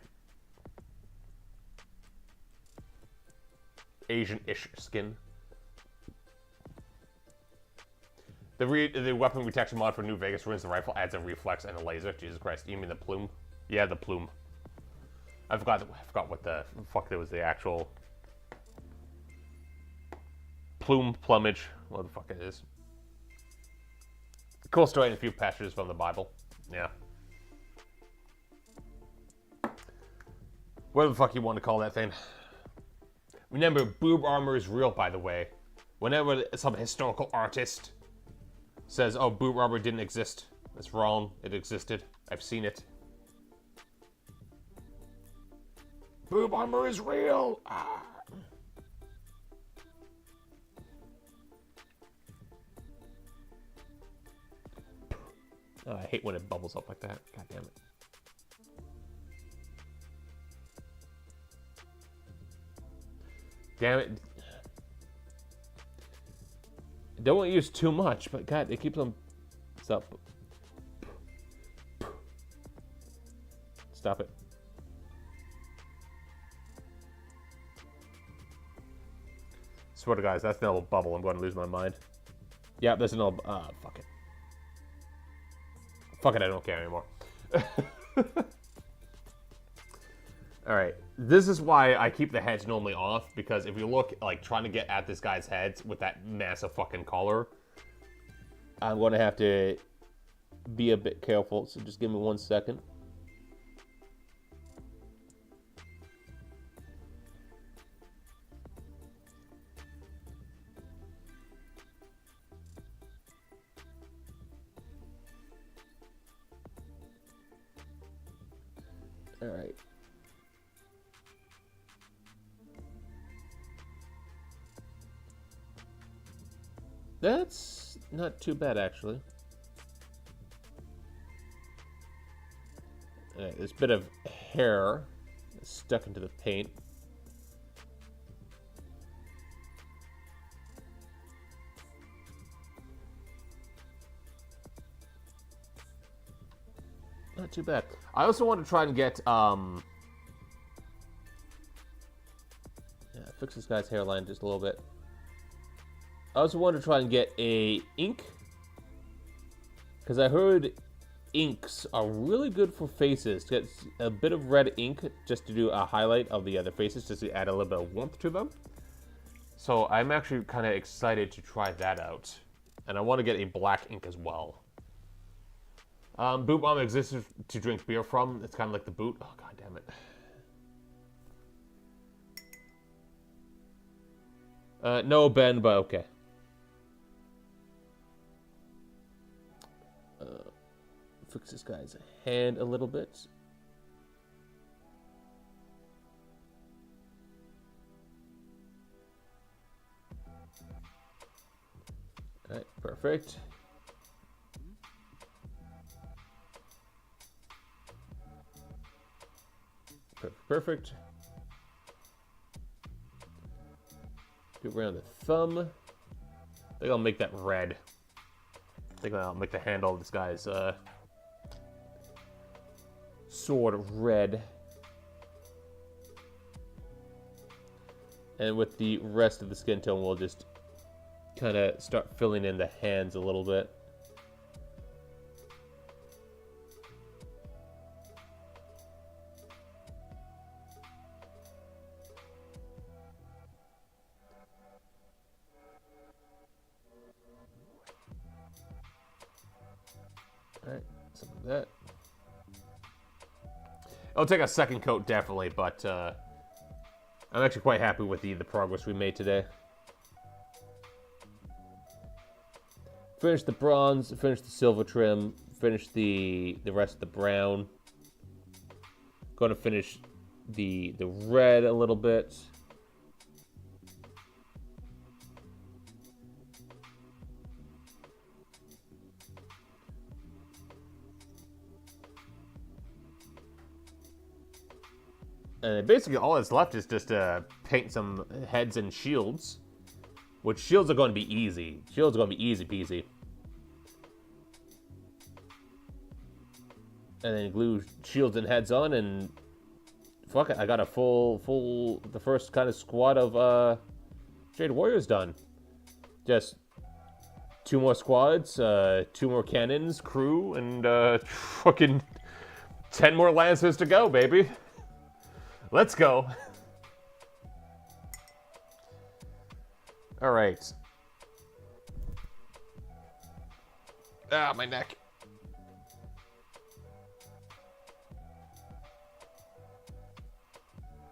Asian-ish skin. The weapon protection mod for New Vegas ruins the rifle, adds a reflex and a laser. Jesus Christ, you mean the plume? Yeah, the plume. I forgot what the fuck there was the actual plume, plumage, what the fuck it is. Cool story and a few passages from the Bible. Yeah. What the fuck you want to call that thing? Remember, boob armor is real, by the way. Whenever some historical artist says, oh, boob armor didn't exist, that's wrong. It existed. I've seen it. Boob armor is real! Ah. Oh, I hate when it bubbles up like that. God damn it. Damn it. Don't want to use too much, but God, it keeps on... Stop. Stop it. Swear to guys, that's another bubble. I'm going to lose my mind. Yeah, there's another... fuck it. Fuck it, I don't care anymore. Alright, this is why I keep the heads normally off, because if you look, like, trying to get at this guy's heads with that massive fucking collar, I'm going to have to be a bit careful, so just give me 1 second. Alright. That's not too bad, actually. Alright, there's a bit of hair stuck into the paint. Not too bad. I also want to try and get, fix this guy's hairline just a little bit. I also want to try and get a ink, because I heard inks are really good for faces. Get a bit of red ink just to do a highlight of the other faces, just to add a little bit of warmth to them. So I'm actually kind of excited to try that out. And I want to get a black ink as well. Boot bomb exists to drink beer from. It's kind of like the boot. Oh, god damn it. No, Ben, but okay. Fix this guy's hand a little bit. Alright, perfect. Perfect. Get around the thumb. I think I'll make that red. I think I'll make the handle of this guy's sword red. And with the rest of the skin tone, we'll just kind of start filling in the hands a little bit. All right, something like that. It'll take a second coat, definitely, but I'm actually quite happy with the progress we made today. Finish the bronze, finish the silver trim, finish the rest of the brown. Going to finish the red a little bit. And basically all that's left is just to paint some heads and shields. Which shields are going to be easy. Shields are going to be easy peasy. And then glue shields and heads on, and fuck it, I got a the first kind of squad of Jade Warriors done. Just 2 more squads, 2 more cannons, crew, and fucking 10 more lancers to go, baby. Let's go. All right. Ah, my neck.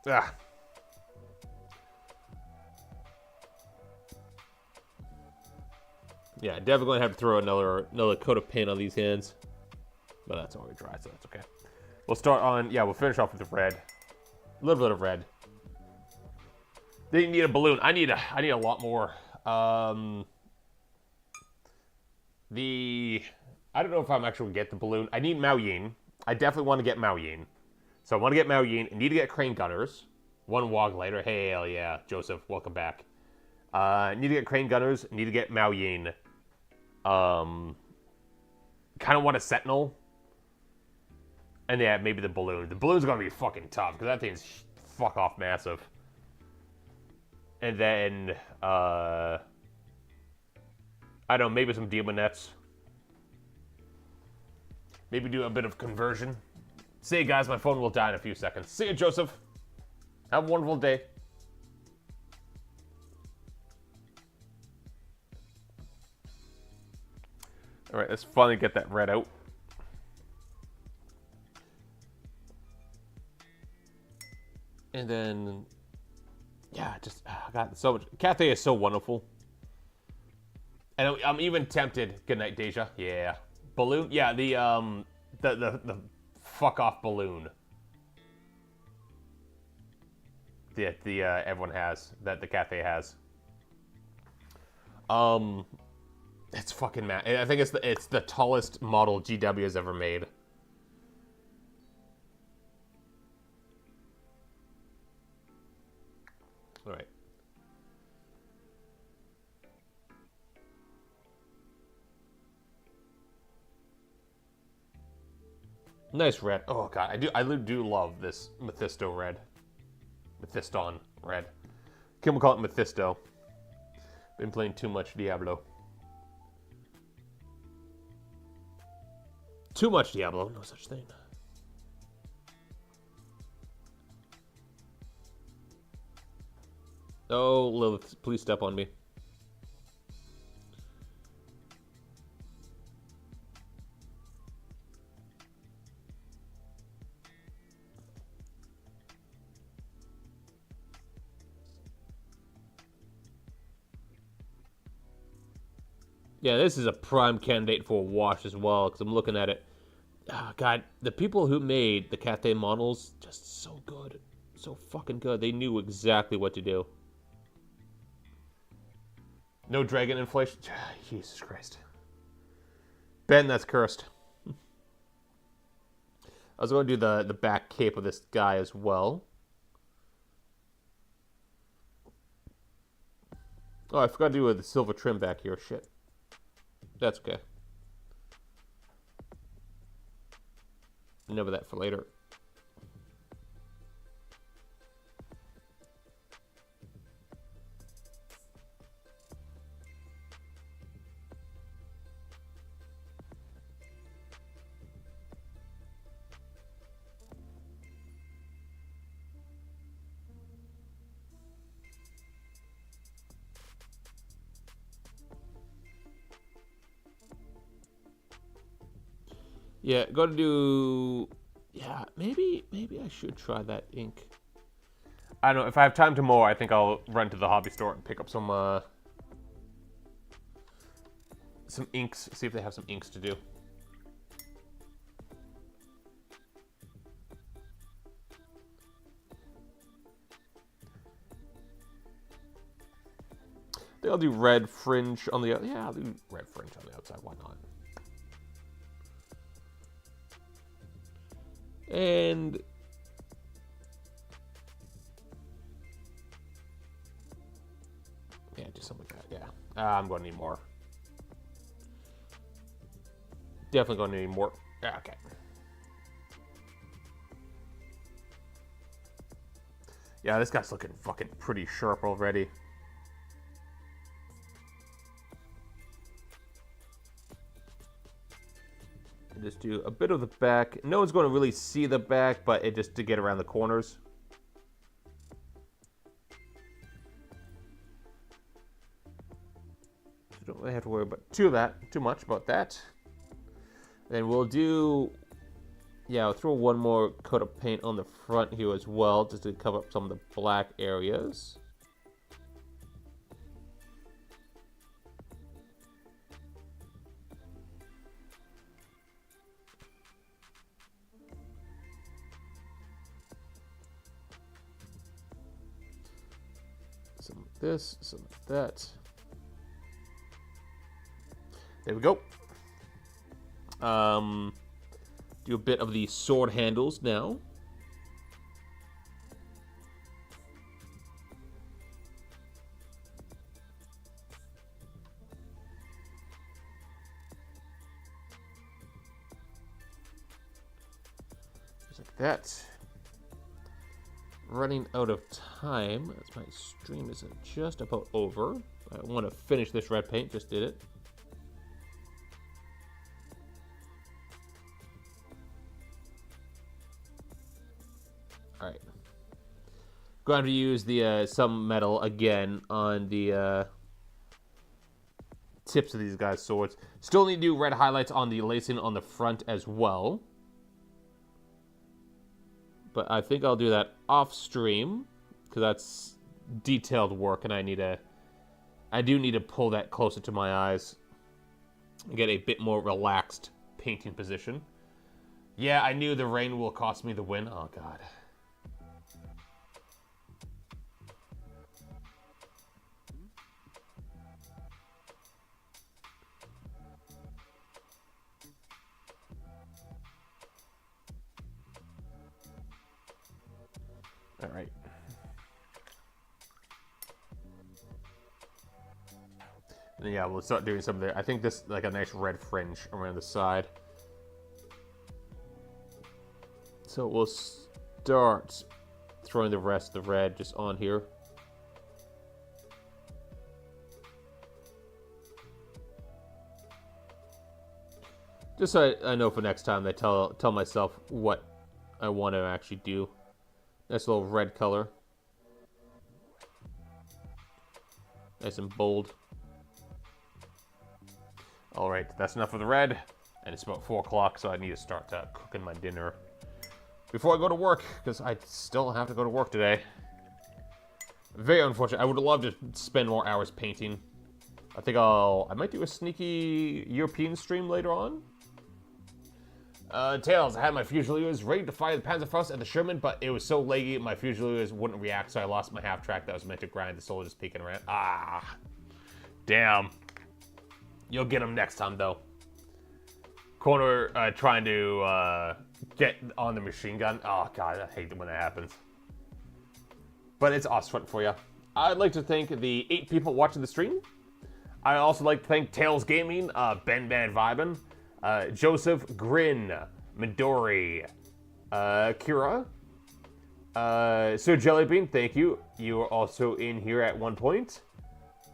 Ah. Yeah, definitely going to have to throw another coat of paint on these hands. But that's already dry, so that's okay. We'll start on, we'll finish off with the red. A little bit of red. They need a balloon. I need a lot more. I don't know if I'm actually going to get the balloon. I need Mao Yin. I definitely want to get Mao Yin. So I want to get Mao Yin. I need to get Crane Gunners. 1 wog later. Hell yeah. Joseph, welcome back. I need to get Crane Gunners. I need to get Mao Yin. Kind of want a Sentinel. And yeah, maybe the balloon. The balloon's going to be fucking tough because that thing's fuck off massive. And then, I don't know, maybe some Demonettes. Maybe do a bit of conversion. See you guys, my phone will die in a few seconds. See you, Joseph. Have a wonderful day. All right, let's finally get that red out. And then, yeah, just, I got so much. Cathay is so wonderful. And I'm even tempted. Good night, Deja. Yeah. Balloon? Yeah, the fuck off balloon. The everyone has. That the Cathay has. It's fucking mad. I think it's the tallest model GW has ever made. All right. Nice red. Oh god, I do love this Mephisto red. Mephiston red. Kim will call it Mephisto. Been playing too much Diablo. Too much Diablo, no such thing. Oh, Lilith, please step on me. Yeah, this is a prime candidate for a wash as well, because I'm looking at it. Oh, God, the people who made the Cathay models, just so good. So fucking good. They knew exactly what to do. No dragon inflation? Jesus Christ. Ben, that's cursed. I was going to do the back cape of this guy as well. Oh, I forgot to do the silver trim back here. Shit. That's okay. Remember that for later. Yeah, gotta do... Yeah, maybe I should try that ink. I don't know, if I have time tomorrow, I think I'll run to the hobby store and pick up some inks, see if they have some inks to do. I think I'll do red fringe on the... Yeah, I'll do red fringe on the outside, why not? And... yeah, just something like that, yeah. I'm going to need more. Definitely going to need more. Yeah, okay. Yeah, this guy's looking fucking pretty sharp already. Just do a bit of the back. No one's going to really see the back, but it just to get around the corners. So don't really have to worry about too much about that. Then we'll do, yeah, I'll throw one more coat of paint on the front here as well, just to cover up some of the black areas. Some like this, some like that. There we go. Do a bit of the sword handles now. Just like that. Running out of time, as my stream is just about over. I want to finish this red paint, just did it. Alright. Going to use the some metal again on the tips of these guys' swords. Still need to do red highlights on the lacing on the front as well. But I think I'll do that off stream, because that's detailed work, and I do need to pull that closer to my eyes and get a bit more relaxed painting position. Yeah, I knew the rain will cost me the win. Oh god. All right. And then, yeah, we'll start doing some there. I think this like a nice red fringe around the side. So we'll start throwing the rest of the red just on here. Just so I know for next time, I tell myself what I want to actually do. Nice little red color. Nice and bold. Alright, that's enough of the red. And it's about 4 o'clock, so I need to start cooking my dinner before I go to work, because I still have to go to work today. Very unfortunate. I would love to spend more hours painting. I think I might do a sneaky European stream later on. Tails, I had my Fusiliers ready to fire the Panzerfaust at the Sherman, but it was so laggy my Fusiliers wouldn't react, so I lost my half track that was meant to grind the soldiers peeking around. Ah, damn. You'll get them next time, though. Corner trying to get on the machine gun. Oh, God, I hate it when that happens. But it's Ostfront for you. I'd like to thank the 8 people watching the stream. I'd also like to thank Tails Gaming, Ben Vibin, Joseph, Grin, Midori, Kira, Sir Jellybean, thank you. You were also in here at one point.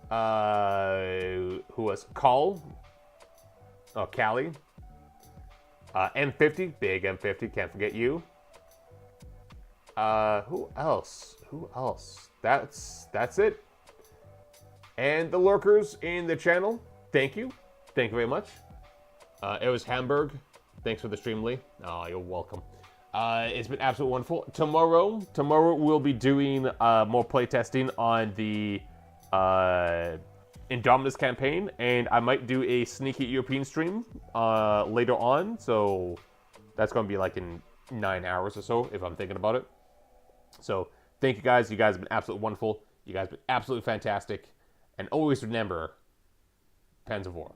Who was Call? Oh, Callie. M50, big M50, can't forget you. Who else? Who else? That's it. And the lurkers in the channel, thank you. Thank you very much. It was Hamburg. Thanks for the stream, Lee. Oh, you're welcome. It's been absolutely wonderful. Tomorrow we'll be doing more playtesting on the Indominus campaign, and I might do a sneaky European stream later on. So that's going to be like in 9 hours or so, if I'm thinking about it. So thank you guys. You guys have been absolutely wonderful. You guys have been absolutely fantastic. And always remember, Pens of War.